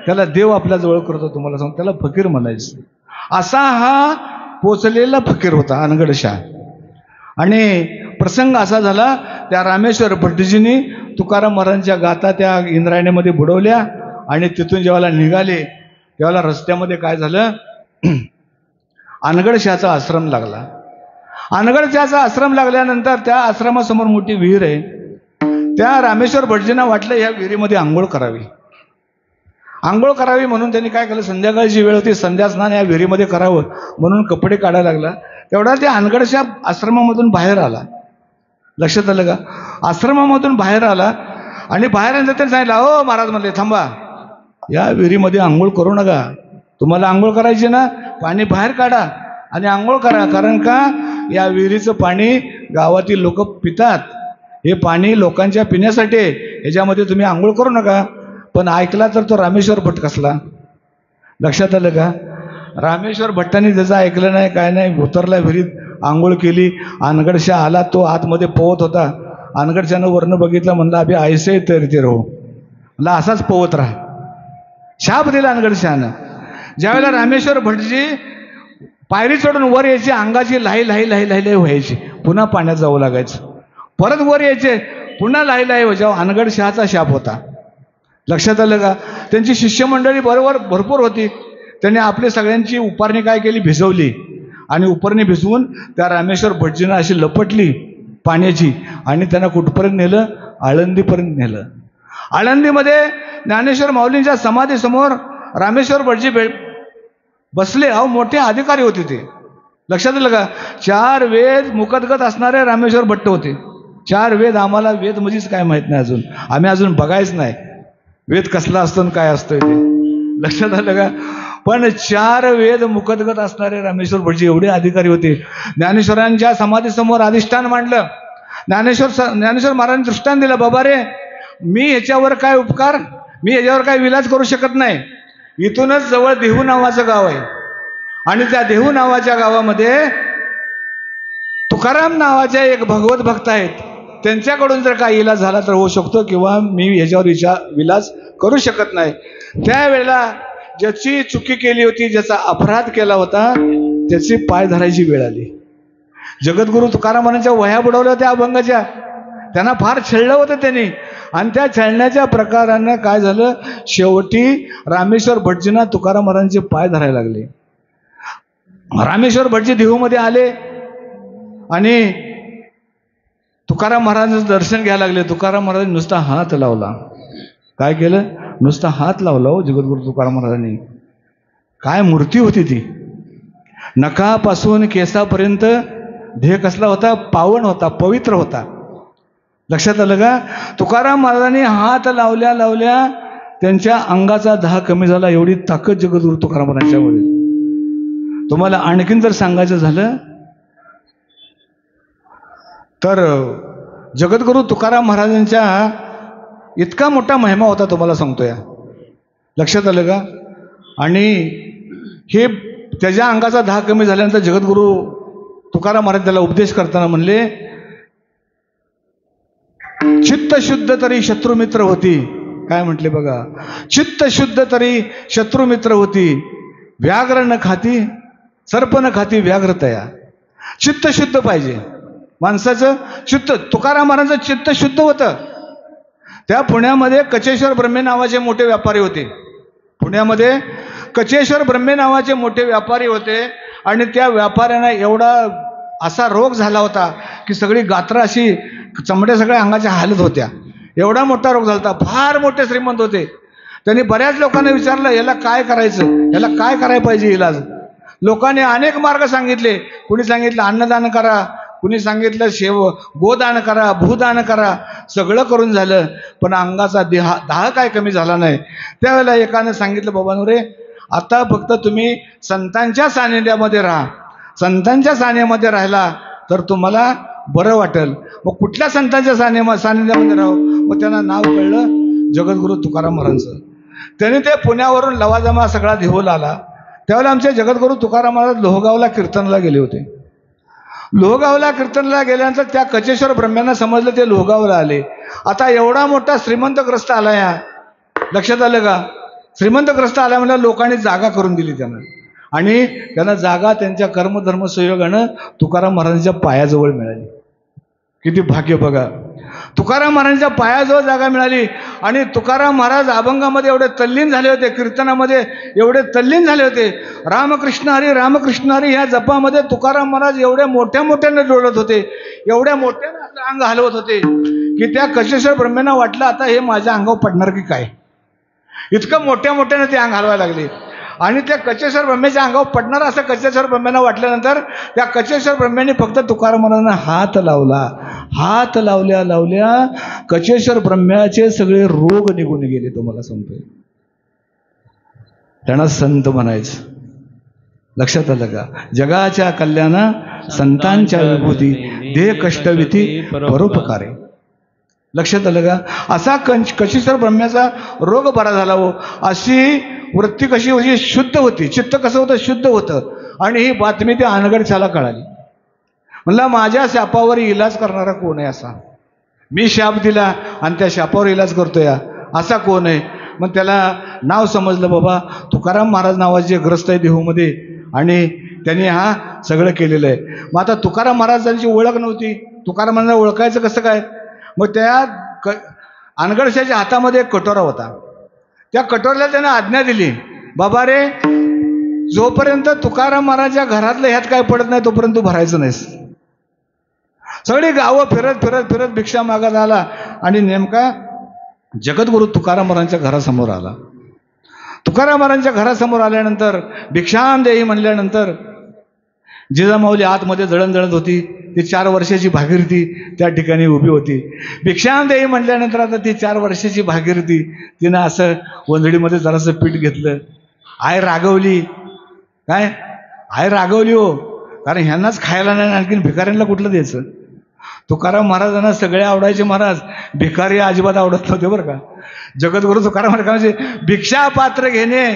त्याला देव आपल्या जवळ करतो. तुम्हाला सांगतो, त्याला फकीर म्हणायचं. असा हा पोचलेला फकीर होता अनगडशाह. आणि प्रसंग असा झाला, त्या रामेश्वर भटजींनी तुकाराम महाराजांच्या गाथा त्या इंद्रायणीमध्ये बुडवल्या आणि तिथून जेव्हा निघाले तेव्हा रस्त्यामध्ये काय झालं, अनगडशाहचा आश्रम लागला. अनगडशाहचा आश्रम लागल्यानंतर त्या आश्रमासमोर मोठी विहीर आहे. त्या रामेश्वर भटजींना वाटलं या विहिरीमध्ये आंघोळ करावी. आंघोळ करावी म्हणून त्यांनी काय केलं, संध्याकाळची वेळ होती, संध्या स्नान या विहिरीमध्ये करावं म्हणून कपडे काढायला लागला. तेवढा ते अनगडशाह आश्रमामधून बाहेर आला. लक्षात आलं का? आश्रमामधून बाहेर आला आणि बाहेर आल्यानंतर त्यांनी सांगितलं, हो महाराज म्हणले, थांबा, या विहिरीमध्ये आंघोळ करू नका. तुम्हाला आंघोळ करायची ना, पाणी बाहेर काढा आणि आंघोळ करा. कारण का, या विहिरीचं पाणी गावातील लोक पितात. हे पाणी लोकांच्या पिण्यासाठी, ह्याच्यामध्ये तुम्ही आंघोळ करू नका. पण ऐकला तर तो रामेश्वर भट कसला. लक्षात आलं का? रामेश्वर भट्टांनी त्याचं ऐकलं नाही, काय नाही, उतरला विहिरीत, आंघोळ केली. अनगडशाह आला, तो आतमध्ये पोहत होता. अनगडशाहनं वर्ण बघितलं, म्हणलं अभि ऐसे तैरते रहो, म्हणलं असाच पोहत राहा. शाप दिला अनगडशाहनं. ज्यावेळेला रामेश्वर भटजी पायरी चढून वर यायचे, अंगाची लाही लाही लाही लाही लाही व्हायची, पुन्हा पाण्यात जावं लागायचं. परत वर यायचे, पुन्हा लाही लाही व्हायच्या. अनगडशाहचा शाप होता. लक्षात आलं का? त्यांची शिष्यमंडळी बरोबर भरपूर होती. त्यांनी आपली सगळ्यांची उपारणी काय केली, भिजवली. आणि उपरणी भिजवून त्या रामेश्वर भटजींना अशी लपटली पाण्याची आणि त्यांना कुठपर्यंत नेलं, आळंदीपर्यंत नेलं. आळंदीमध्ये ज्ञानेश्वर माऊलींच्या समाधीसमोर रामेश्वर भटजी बसले. अहो, मोठे अधिकारी होते ते. लक्षात आलं का? 4 वेद मुखतगत असणारे रामेश्वर भट्ट होते. 4 वेद. आम्हाला वेद म्हणजेच काय माहित नाही अजून, आम्ही अजून बघायच नाही वेद कसला असतो आणि काय असतोय ते. लक्षात आलं का? पण 4 वेद मुखतगत असणारे रामेश्वर भटजी एवढे अधिकारी होते. ज्ञानेश्वरांच्या समाधीसमोर अधिष्ठान मांडलं. ज्ञानेश्वर महाराजांनी दृष्टांत दिलं, बाबा रे, मी ह्याच्यावर काय उपकार, मी ह्याच्यावर काय विलास करू शकत नाही. इथूनच जवळ देहू नावाचं गाव आहे आणि त्या देहू नावाच्या गावामध्ये तुकाराम नावाचे एक भगवत भक्त आहेत. त्यांच्याकडून जर काही इलाज झाला तर होऊ शकतो, किंवा मी ह्याच्यावर विलास करू शकत नाही. त्यावेळेला ज्याची चुकी केली होती, ज्याचा अपराध केला होता, त्याची पाय धरायची वेळ आली. जगद्गुरु तुकारामांच्या वह्या बुडवल्या होत्या अभंगाच्या. त्यांना फार छळलं होतं त्यांनी. आणि त्या छळण्याच्या प्रकारानं काय झालं, शेवटी रामेश्वर भटजींना तुकाराम महाराजांचे पाय धरायला लागले. रामेश्वर भटजी देहूमध्ये आले आणि तुकाराम महाराजांचं दर्शन घ्यायला लागले. तुकाराम महाराजांनी नुसता हात लावला. काय केलं? नुसता हात लावला. हो, जगद्गुरु तुकाराम महाराजांनी. काय मूर्ती होती ती. नखापासून केसापर्यंत देह कसला होता, पावन होता, पवित्र होता. लक्षात आलं का? तुकाराम महाराजांनी हात लावल्या लावल्या त्यांच्या अंगाचा दाह कमी झाला. एवढी ताकद जगद्गुरु तुकाराम महाराजांच्यामध्ये. तुम्हाला आणखीन जर सांगायचं झालं तर जगद्गुरु तुकाराम महाराजांच्या इतका मोठा महिमा होता, तुम्हाला सांगतोय. लक्षात आलं का? आणि हे त्याच्या अंगाचा दाह कमी झाल्यानंतर जगद्गुरु तुकाराम महाराज त्याला उपदेश करताना म्हणले, चित्त शुद्ध तरी शत्रुमित्र होती. काय म्हटले बघा, चित्त शुद्ध तरी शत्रुमित्र होती, व्याघ्र न खाती सर्प न खाती व्याघ्र तया. चित्त शुद्ध पाहिजे माणसाचं. चित्त, तुकाराम महाराजांचं चित्त शुद्ध होतं. त्या पुण्यामध्ये कचेश्वर ब्रह्मे नावाचे मोठे व्यापारी होते. पुण्यामध्ये कचेश्वर ब्रह्मे नावाचे मोठे व्यापारी होते आणि त्या व्यापाऱ्यांना एवढा असा रोग झाला होता की सगळी गात्र अशी, चमड्या सगळ्या अंगाच्या हालत होत्या. एवढा मोठा रोग झाला होता. फार मोठे श्रीमंत होते. त्यांनी बऱ्याच लोकांना विचारलं, याला काय करायचं, याला काय करायला पाहिजे इलाज. लोकांनी अनेक मार्ग सांगितले. कुणी सांगितलं अन्नदान करा, कुणी सांगितलं गोदान करा, भूदान करा. सगळं करून झालं पण अंगाचा दाह काय कमी झाला नाही. त्यावेळेला एकानं सांगितलं, बाबांनो रे, आता फक्त तुम्ही संतांच्या सानिध्यामध्ये राहा. संतांच्या सानिध्यामध्ये राहिला तर तुम्हाला बरं वाटेल. मग कुठल्या संतांच्या सानिध्यामध्ये राहू? मग त्यांना नाव कळलं जगद्गुरू तुकाराम महाराजांचं. त्याने ते पुण्यावरून लवाजमा सगळा देहूला आला. त्यावेळेला आमचे जगद्गुरू तुकाराम महाराज लोहगावला कीर्तनाला गेले होते. लोहगावला कीर्तनाला गेल्यानंतर त्या कचेश्वर ब्रह्म्यांना समजलं ते लोहगावला आले. आता एवढा मोठा श्रीमंतग्रस्त आला, या लक्षात आलं का? श्रीमंतग्रस्त आला म्हणजे लोकांनी जागा करून दिली त्यांना, आणि त्यांना जागा त्यांच्या कर्मधर्म संयोगानं तुकाराम महाराजांच्या पायाजवळ मिळाली. किती भाग्य बघा. तुकाराम महाराजांच्या पायाजवळ जागा मिळाली. आणि तुकाराम महाराज अभंगामध्ये एवढे तल्लीन झाले होते, कीर्तनामध्ये एवढे तल्लीन झाले होते. रामकृष्ण हरी रामकृष्ण हरी ह्या जपामध्ये तुकाराम महाराज एवढ्या मोठ्याने डोलत होते, एवढ्या मोठ्याने आपलं अंग हलवत होते की त्या कचेश्वर ब्रह्म्यांना वाटलं आता हे माझ्या अंगावर पडणार की काय. इतकं मोठ्याने ते अंग हलवायला लागले. आणि त्या कचेश्वर ब्रह्म्याच्या अंगावर पडणार असं कचेश्वर ब्रह्म्यांना वाटल्यानंतर त्या कचेश्वर ब्रह्म्यांनी फक्त तुकाराम महाराजांना हात लावला. हात लावल्या कचेश्वर ब्रह्म्याचे सगळे रोग निघून गेले. तुम्हाला सांगतोय, त्यांना संत म्हणायचं. लक्षात आलं का? जगाच्या कल्याणा संतांच्या विभूती, देह कष्टविधी परोपकारे. लक्षात आलं का? असा कचेश्वर ब्रह्म्याचा रोग बरा झाला हो. अशी वृत्ती कशी होती? शुद्ध होती. चित्त कसं होतं? शुद्ध होतं. आणि ही बातमी त्या अनगडशाला कळाली. म्हणला माझ्या शापावर इलाज करणारा कोण आहे असा? मी शाप दिला आणि त्या शापावर इलाज करतोय असा कोण आहे? मग त्याला नाव समजलं, बाबा तुकाराम महाराज नावाचे ग्रस्त आहे देहूमध्ये, आणि त्यांनी हा सगळं केलेलं आहे. मग आता तुकाराम महाराजांची ओळख नव्हती, तुकाराम महाराजांना ओळखायचं कसं काय? मग त्या अनगडशाच्या हातामध्ये एक कटोरा होता. त्या कटोऱ्याला त्यानं आज्ञा दिली, बाबा रे, जोपर्यंत तुकाराम महाराजच्या घरातलं ह्यात काय पडत नाही तोपर्यंत तू भरायचं नाहीस. सगळी गावं फिरत भिक्षा मागत आला आणि नेमका जगद्गुरू तुकाराम महाराजांच्या घरासमोर आला. तुकाराम महाराजांच्या घरासमोर आल्यानंतर भिक्षाम देही म्हणल्यानंतर जिजामाऊली आतमध्ये जळत होती. ती 4 वर्षाची भागीरथी त्या ठिकाणी उभी होती. भिक्षाम देही म्हटल्यानंतर आता ती 4 वर्षाची भागीरथी तिनं असं वंजडीमध्ये जरासं पीठ घेतलं. आय रागवली. काय आय रागवली हो, कारण ह्यांनाच खायला नाही, आणखीन भिकाऱ्यांना कुठलं द्यायचं? तुकाराम महाराजांना सगळे आवडायचे महाराज, भिकारी अजिबात आवडत नव्हते बरं का. जगद्गुरू तुकाराम महाराज भिक्षा पात्र घेणे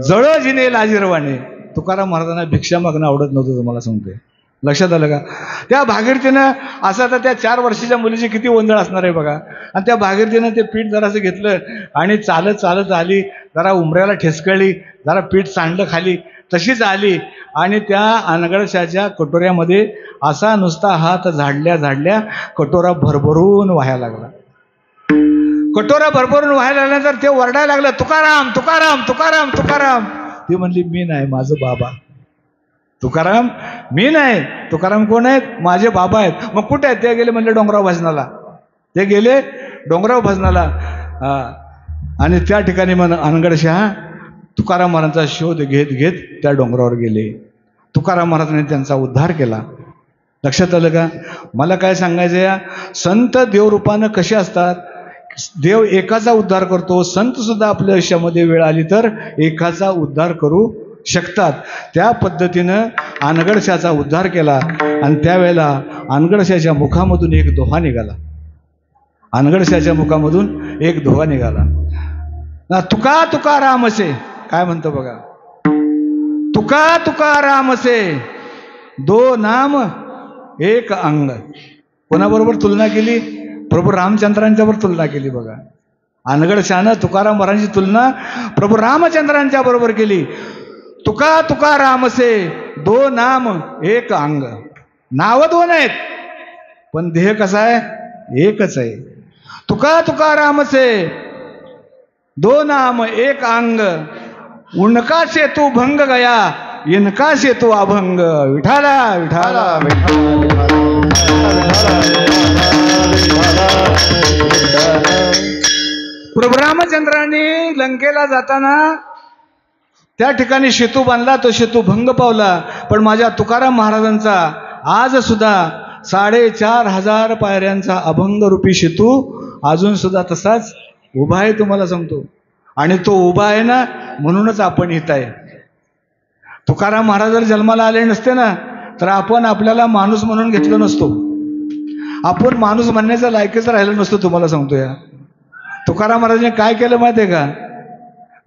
जळ जिने लाजिरवाणे. तुकाराम महाराजांना भिक्षा मागणं आवडत नव्हतं, तुम्हाला सांगतोय. लक्षात आलं का? त्या भागीरथीनं असं, आता त्या 4 वर्षाच्या मुलीची किती वंदळ असणार आहे बघा. आणि त्या भागीरथीनं ते पीठ जरासं घेतलं आणि चालत आली, जरा उमऱ्याला ठेसकळली, जरा पीठ सांडलं खाली, तशीच आली आणि त्या अनगडशाच्या कटोऱ्यामध्ये असा नुसता हात झाडल्या कटोरा भरभरून व्हायला लागला. कटोरा भरभरून व्हायला लागल्यानंतर ते ओरडायला लागलं, तुकाराम तुकाराम तुकाराम तुकाराम. ती म्हणली, मी नाही, माझं बाबा. तुकाराम मी नाही. तुकाराम कोण आहेत? माझे बाबा आहेत. मग कुठे आहेत? ते गेले म्हणले डोंगराव भजनाला. ते गेले डोंगराव भजनाला. आणि त्या ठिकाणी मग अनगडशहा तुकाराम महाराजांचा शोध घेत त्या डोंगरावर गेले. तुकाराम महाराजांनी त्यांचा उद्धार केला. लक्षात आलं का? मला काय सांगायचं, या संत देवरूपानं कसे असतात? देव एकाचा उद्धार करतो. संत सुद्धा आपल्या आयुष्यामध्ये वेळ आली तर एकाचा उद्धार करू शकतात. त्या पद्धतीनं अनगडशाचा उद्धार केला. आणि त्यावेळेला अनगडशाच्या मुखामधून एक दोहा निघाला. अनगडशाच्या मुखामधून एक दोहा निघाला. तुका तुका रामसे. काय म्हणतो बघा? तुका तुका रामसे, दो नाम एक अंग. कोणाबरोबर तुलना केली? प्रभू रामचंद्रांच्या बरोबर तुलना केली बघा. अनगडशानं तुकाराम महाराजांची तुलना प्रभू रामचंद्रांच्या बरोबर केली. तुका तुका रामसे, दो नाम एक अंग. नाव 2 आहेत पण देह कसा आहे? एकच आहे. तुका तुका रामसे, दो नाम एक अंग. उनका से तू भंग गया, इनका से तू अभंग. विठाला विठाला प्रभू रामचंद्रांनी लंकेला जाताना त्या ठिकाणी सेतू बांधला. तो सेतू भंग पावला. पण माझ्या तुकाराम महाराजांचा आज सुद्धा 4,500 पायऱ्यांचा अभंग रूपी सेतू अजून सुद्धा तसाच उभा आहे, तुम्हाला सांगतो. आणि तो उभा आहे ना, म्हणूनच आपण इथं आहे. तुकाराम महाराज जर जन्माला आले नसते ना तर आपण आपल्याला माणूस म्हणून घेतलं नसतो. आपण माणूस म्हणण्याचा लायकीच राहिलं नसतो. तुम्हाला सांगतो या तुकाराम महाराजांनी काय केलं माहिती आहे का?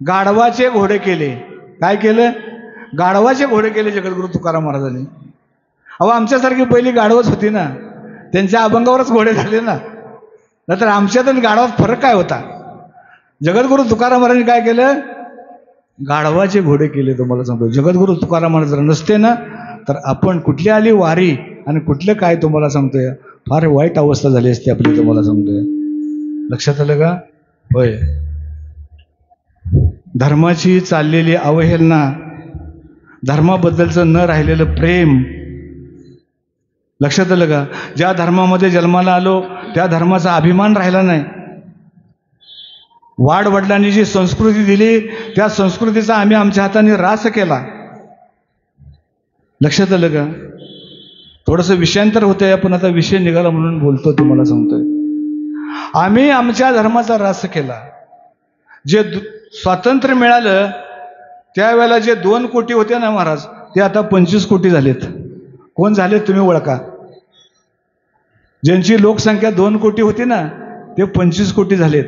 गाढवाचे घोडे केले. काय केलं? गाढवाचे घोडे केले जगद्गुरु तुकाराम महाराजांनी. अहो आमच्यासारखी पहिली गाढवच होती ना, त्यांच्या अभंगावरच घोडे झाले ना. नंतर आमच्यात आणि गाढवात फरक काय होता? जगद्गुरु तुकाराम महाराजांनी काय केलं? गाढवाचे घोडे केले. तुम्हाला सांगतो जगद्गुरु तुकाराम महाराज जर नसते ना तर आपण कुठली आली वारी आणि कुठलं काय तुम्हाला सांगतोय फार वाईट अवस्था झाली असते आपली. तुम्हाला सांगतोय लक्षात आलं का? होय. धर्माची चाललेली अवहेलना, धर्माबद्दलचं न राहिलेलं प्रेम. लक्षात आलं का? ज्या धर्मामध्ये जन्माला आलो त्या धर्माचा अभिमान राहिला नाही. वाडवडिलांनी जी संस्कृती दिली त्या संस्कृतीचा आम्ही आमच्या हाताने ऱ्हास केला. लक्षात आलं का? थोडंसं विषयांतर होतंय पण आता विषय निघाला म्हणून बोलतो. तुम्हाला सांगतोय आम्ही आमच्या धर्माचा ऱ्हास केला. जे स्वातंत्र्य मिळालं त्यावेळेला जे 2 कोटी होते ना महाराज ते आता 25 कोटी झालेत. कोण झालेत तुम्ही ओळखा? ज्यांची लोकसंख्या 2 कोटी होती ना ते 25 कोटी झालेत.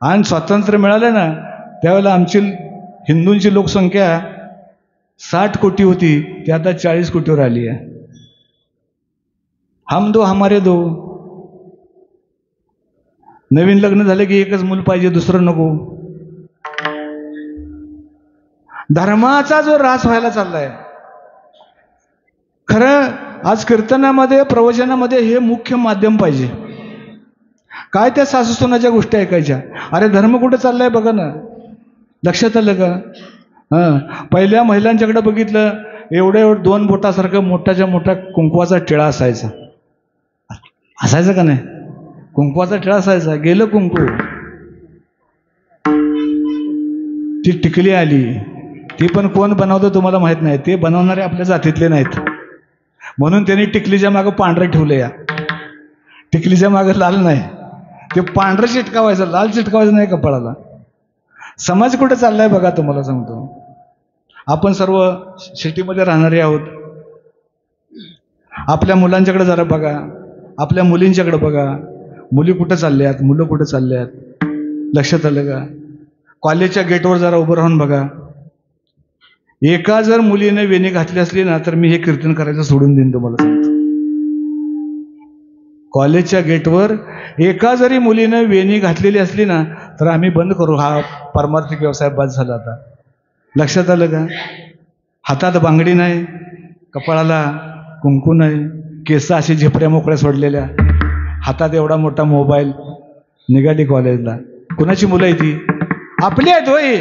आणि स्वातंत्र्य मिळालं ना त्यावेळेला आमची हिंदूंची लोकसंख्या 60 कोटी होती ती आता 40 कोटीवर आली आहे. हम दो हमारे दो. नवीन लग्न झालं की एकच मूल पाहिजे, दुसरं नको. धर्माचा जो ऱ्हास व्हायला चाललाय. खरं आज कीर्तनामध्ये प्रवचनामध्ये हे मुख्य माध्यम पाहिजे. काय त्या सासूसुनाच्या गोष्टी ऐकायच्या? अरे धर्म कुठे चाललाय बघा ना. लक्षात आलं का? पहिल्या महिलांच्याकडे बघितलं एवढं 2 बोटासारखं मोठाच्या मोठा कुंकवाचा टिळा असायचा. असायचा का नाही? कुंकवाचा टिळा असायचा. गेलं कुंकू, ती टिकली आली. ती पण कोण बनवतं तुम्हाला माहित नाही. ते बनवणारे आपल्या जातीतले नाहीत म्हणून त्यांनी टिकलीच्या मागं पांढरं ठेवलं. या टिकलीच्या मागं लाल नाही, ते पांढरं चिटकावायचं, लाल चिटकावायचं नाही कपाळाला. समाज कुठे चाललाय बघा. तुम्हाला सांगतो आपण सर्व सिटीमध्ये राहणारे आहोत. आपल्या मुलांच्याकडे जरा बघा, आपल्या मुलींच्याकडे बघा. मुली कुठं चालल्यात, मुलं कुठं चालल्यात? लक्षात आलं का? कॉलेजच्या गेटवर जरा उभं राहून बघा. एका जर मुलीने वेणी घातली असली ना तर मी हे कीर्तन करायचं सोडून देईन. तुम्हाला सांगतो कॉलेजच्या गेटवर एका जरी मुलीने वेणी घातलेली असली ना तर आम्ही बंद करू. हा पारमार्थिक व्यवसाय बाद झाला आता. लक्षात आलं का? हातात बांगडी नाही, कपाळाला कुंकू नाही, केस अशी झेपऱ्या मोकळ्या सोडलेल्या, हातात एवढा मोठा मोबाईल, निघाली कॉलेजला. कुणाची मुलं आहे ती? आपली आहेत होय.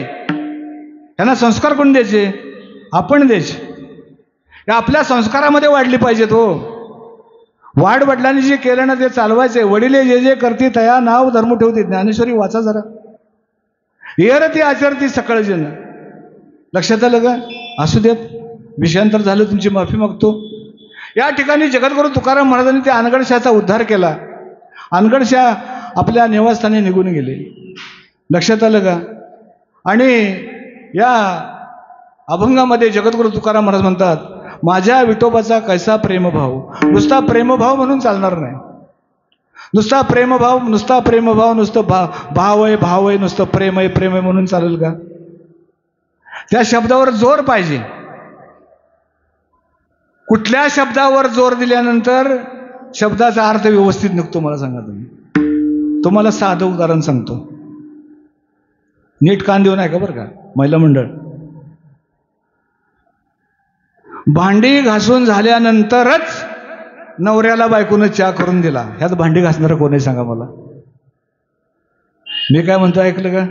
त्यांना संस्कार कोण द्यायचे? आपण द्यायचे. आपल्या संस्कारामध्ये वाढली पाहिजेत हो. वाडवडिलांनी जे केलं ना ते चालवायचे. वडिले जे जे करती तया नाव धर्म ठेवते. ज्ञानेश्वरी वाचा जरा. येरती आचरती सकळ जन. लक्षात आलं का? असू देत, विषयांतर झालं, तुमची माफी मागतो. या ठिकाणी जगद्गुरु तुकाराम महाराजांनी त्या अनगडशाचा उद्धार केला. अनगडशा आपल्या निवासस्थानी निघून गेले. लक्षात आलं का? आणि या अभंगामध्ये जगद्गुरु तुकाराम महाराज म्हणतात, माझ्या विठोबाचा कैसा प्रेमभाव. नुसता प्रेमभाव म्हणून चालणार नाही. नुसता प्रेमभाव, नुसता प्रेमभाव, नुसतं भाव आहे, भाव आहे, नुसतं प्रेम आहे, प्रेम आहे म्हणून चालेल का? त्या शब्दावर जोर पाहिजे. कुठल्या शब्दावर जोर दिल्यानंतर शब्दाचा अर्थ व्यवस्थित निघतो मला सांगा तुम्ही. तुम्हाला साधं उदाहरण सांगतो. नीट कान देऊन ऐका बरं का महिला मंडळ. भांडी घासून झाल्यानंतरच नवऱ्याला बायकोनं चहा करून दिला. ह्यात भांडी घासणारं कोण आहे सांगा मला? मी काय म्हणतो ऐकलं का?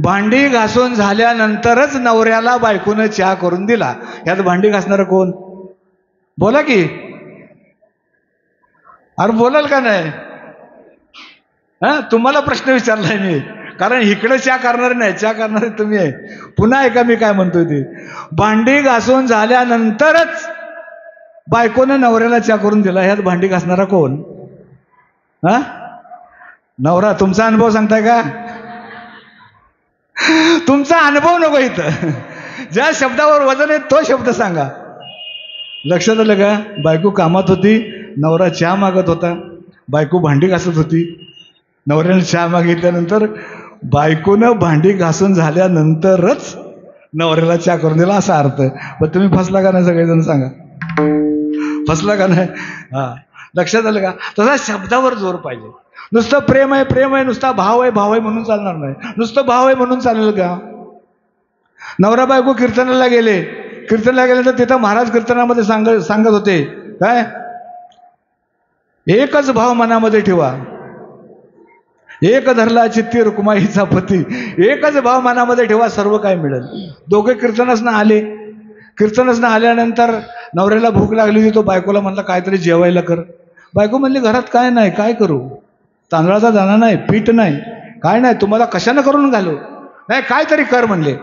भांडी घासून झाल्यानंतरच नवऱ्याला बायकोनं चहा करून दिला. ह्यात भांडी घासणारं कोण? बोला की. अरे बोलाल का नाही? तुम्हाला प्रश्न विचारलाय मी, कारण इकडे चहा करणारे नाही, चहा करणारे तुम्ही आहे. पुन्हा ऐका मी काय म्हणतोय ते. भांडी घासून झाल्यानंतरच बायकोनं नवऱ्याला चहा करून दिला. ह्यात भांडी घासणारा कोण? नवरा. तुमचा अनुभव सांगताय का? तुमचा अनुभव नको इथं. ज्या शब्दावर वजन आहे तो शब्द सांगा. लक्षात आलं का? बायको कामात होती, नवरा चहा मागत होता, बायको भांडी घासत होती. नवऱ्याने चहा मागितल्यानंतर बायकोनं भांडी घासून झाल्यानंतरच नवऱ्याला चहा करून दिला, असा अर्थ. पण तुम्ही फसला का नाही सगळेजण सांगा? फसला का नाही? हा, लक्षात आलं का? तसा शब्दावर जोर पाहिजे. नुसतं प्रेम आहे प्रेम आहे, नुसता भाव आहे भाव आहे म्हणून चालणार नाही. नुसतं भाव आहे म्हणून चालेल का? नवरा बायको कीर्तनाला गेले, कीर्तनाला गेल्यानंतर तिथं महाराज कीर्तनामध्ये सांगत होते काय, एकच भाव मनामध्ये ठेवा, एक धरला चित्ती रुक्माईचा पती. एकच भाव मनामध्ये ठेवा, सर्व काय मिळेल. दोघे कीर्तनासनं आले. कीर्तनासनं आल्यानंतर नवऱ्याला भूक लागली होती, तो बायकोला म्हणला काहीतरी जेवायला कर. बायको म्हणली घरात काय नाही, काय करू? तांदळाचा दाणा नाही, पीठ नाही, काय नाही, तुम्हाला कशानं करून घालू? नाही काहीतरी कर म्हणले.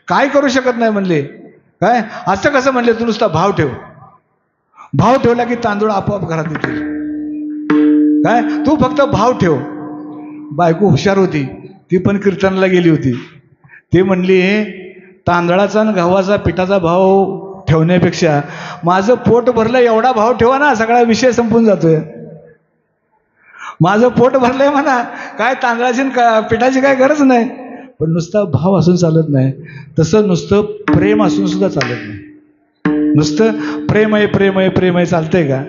काय करू शकत नाही म्हणले. काय असं कसं म्हणले? तू नुसता भाव ठेव. भाव ठेवला की तांदूळ आपोआप घरात येतील. काय तू फक्त भाव ठेव. बायको हुशार होती, ती पण कीर्तनाला गेली होती. ती म्हणली तांदळाचा आणि गव्हाचा पिठाचा भाव ठेवण्यापेक्षा माझं पोट भरलं एवढा भाव ठेवा ना, सगळा विषय संपून जातोय. माझं पोट भरलंय म्हणा, काय तांदळाची पिठाची काय गरज नाही. पण नुसता भाव असून चालत नाही, तसं नुसतं प्रेम असून सुद्धा चालत नाही. नुसतं प्रेम आहे प्रेम आहे प्रेम आहे चालतंय का?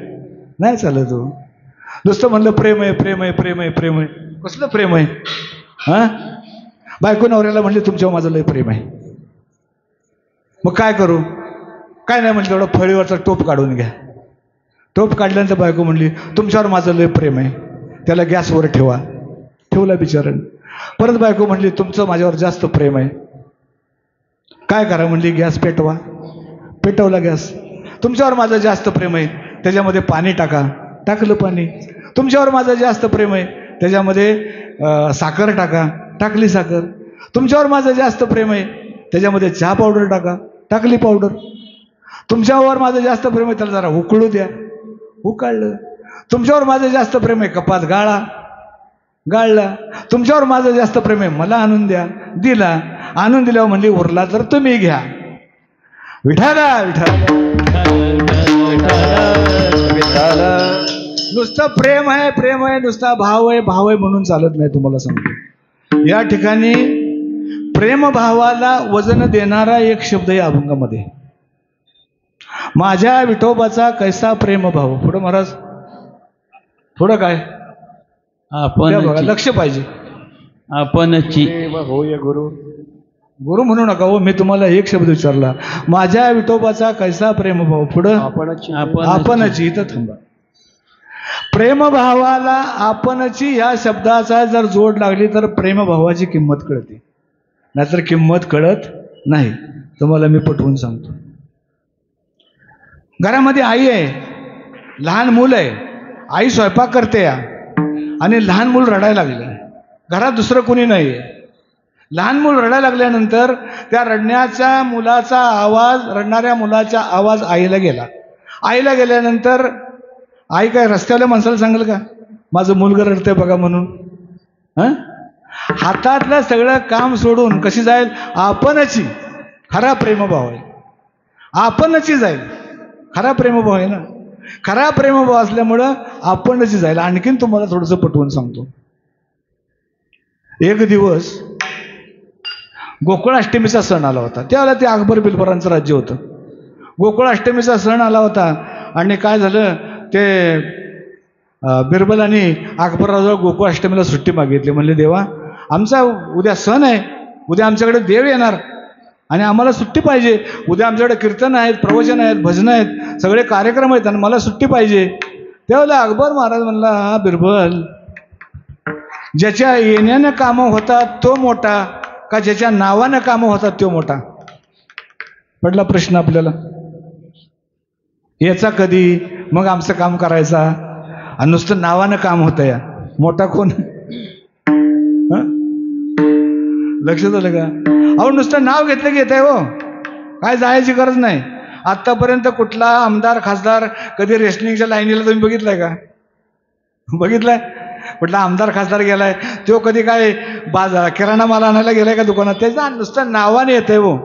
नाही चालत. हो नुसतं म्हणलं प्रेम आहे प्रेम आहे प्रेम आहे प्रेम आहे, कसलं प्रेम आहे? हां, बायको नवऱ्याला म्हणली तुमच्यावर माझं लय प्रेम आहे. मग काय करू? काय नाही म्हणलं, तेवढा फळीवरचा टोप काढून घ्या. टोप काढल्यानंतर बायको म्हणली तुमच्यावर माझं लय प्रेम आहे, त्याला गॅसवर ठेवा. ठेवला बिचारण. परत बायको म्हणली तुमचं माझ्यावर जास्त प्रेम आहे, काय करा म्हणली, गॅस पेटवा. पेटवला गॅस. तुमच्यावर माझं जास्त प्रेम आहे, त्याच्यामध्ये पाणी टाका. टाकलं पाणी. तुमच्यावर माझं जास्त प्रेम आहे, त्याच्यामध्ये साखर टाका. टाकली साखर. तुमच्यावर माझं जास्त प्रेम आहे, त्याच्यामध्ये चहा पावडर टाका. टाकली पावडर. तुमच्यावर माझं जास्त प्रेम आहे, त्याला जरा उकळू द्या. उकळलं. तुमच्यावर माझं जास्त प्रेम आहे, कपात गाळा. गाळला. तुमच्यावर माझं जास्त प्रेम आहे, मला आणून द्या. दिला. आणून दिल्यावर म्हणली उरला तर तुम्ही घ्या. विठाला विठाला नुसतं प्रेम आहे प्रेम आहे, नुसता भाव आहे भाव आहे म्हणून चालत नाही. तुम्हाला सांगतो या ठिकाणी प्रेमभावाला वजन देणारा एक शब्द या अभंगामध्ये, माझ्या विठोबाचा कैसा प्रेमभाव. पुढं महाराज, पुढं काय? आपण बघा, लक्ष पाहिजे. आपणची होय गुरु. गुरु म्हणू नका हो, मी तुम्हाला एक शब्द विचारला, माझ्या विठोबाचा कैसा प्रेमभाव. पुढं आपणची. इथं थांबा. प्रेमभावाला आपणची या शब्दाचा जर जोड लागली तर प्रेमभावाची किंमत कळते, नाहीतर किंमत कळत नाही. तुम्हाला मी पटवून सांगतो. घरामध्ये आई आहे, लहान मूल आहे. आई स्वयंपाक करते आणि लहान मूल रडायला लागलं. घरात दुसरं कोणी नाही आहे. लहान मूल रडायला लागल्यानंतर त्या रडण्याच्या मुलाचा आवाज, रडणाऱ्या मुलाचा आवाज आईला गेला. आईला गेल्यानंतर आई काय रस्त्याला माणसाला सांगेल का माझं मुलगा रडतंय बघा म्हणून? हां, हातातलं सगळं काम सोडून कशी जाईल? आपणची. खरा प्रेमभाव आहे. आपणची जाईल. खरा प्रेमभाव आहे ना. खरा प्रेमभाव असल्यामुळं आपणची जाईल. आणखीन तुम्हाला थोडंसं पटवून सांगतो. एक दिवस गोकुळाष्टमीचा सण आला होता. त्यावेळेला ते अकबर बिरबलांचं राज्य होतं. गोकुळाष्टमीचा सण आला होता आणि काय झालं, ते बिरबलांनी अकबराजवळ गोकुळाष्टमीला सुट्टी मागितली. म्हणले देवा, आमचा उद्या सण आहे, उद्या आमच्याकडे देव येणार आणि आम्हाला सुट्टी पाहिजे. उद्या आमच्याकडे कीर्तन आहेत, प्रवचन आहेत, भजनं आहेत, सगळे कार्यक्रम आहेत आणि मला सुट्टी पाहिजे. त्यावेळेला अकबर महाराज म्हणला, हा बिरबल, ज्याच्या येण्यानं कामं होतात तो मोठा का ज्याच्या नावानं कामं होतात तो मोठा? पडला प्रश्न आपल्याला. याचा कधी मग आमचं काम करायचा आणि नुसतं नावानं काम होतं या, मोठा कोण? लक्षात आलं का? अहो नुसतं नाव घेतलं की येतंय हो, काय जायची गरज नाही. आतापर्यंत कुठला आमदार खासदार कधी रेशनिंगच्या लाईनीला तुम्ही बघितलाय का? बघितलाय? कुठला आमदार खासदार गेलाय तो कधी काय किराणा माल आणायला गेलाय का दुकानात? त्याचा नुसतं नावाने येतंय हो.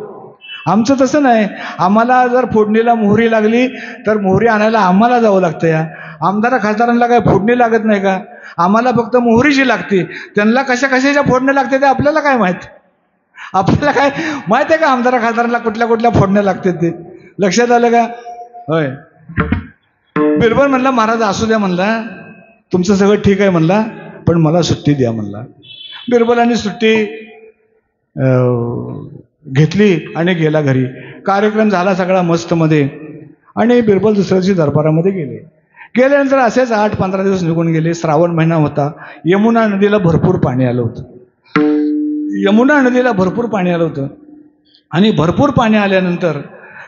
आमचं तसं नाही. आम्हाला जर फोडणीला मोहरी लागली तर मोहरी आणायला आम्हाला जावं लागतं. या आमदार खासदारांना काय फोडणी लागत नाही का? आम्हाला फक्त मोहरीची लागते. त्यांना कशा कशाच्या फोडण्या लागते ते आपल्याला काय माहीत? आपल्याला काय माहीत आहे का आमदार खासदारांना कुठल्या कुठल्या फोडण्या लागतात ते? लक्षात आलं का? होय. बिरबल म्हणला महाराज असू द्या म्हणला, तुमचं सगळं ठीक आहे म्हणला, पण मला सुट्टी द्या म्हणला. बिरबलांनी सुट्टी घेतली आणि गेला घरी. कार्यक्रम झाला सगळा मस्तमध्ये आणि बिरबल दुसऱ्या दिवशी दरबारामध्ये गेल्यानंतर असेच 8-15 दिवस निघून गेले. श्रावण महिना होता. यमुना नदीला भरपूर पाणी आलं होतं. यमुना नदीला भरपूर पाणी आलं होतं आणि भरपूर पाणी आल्यानंतर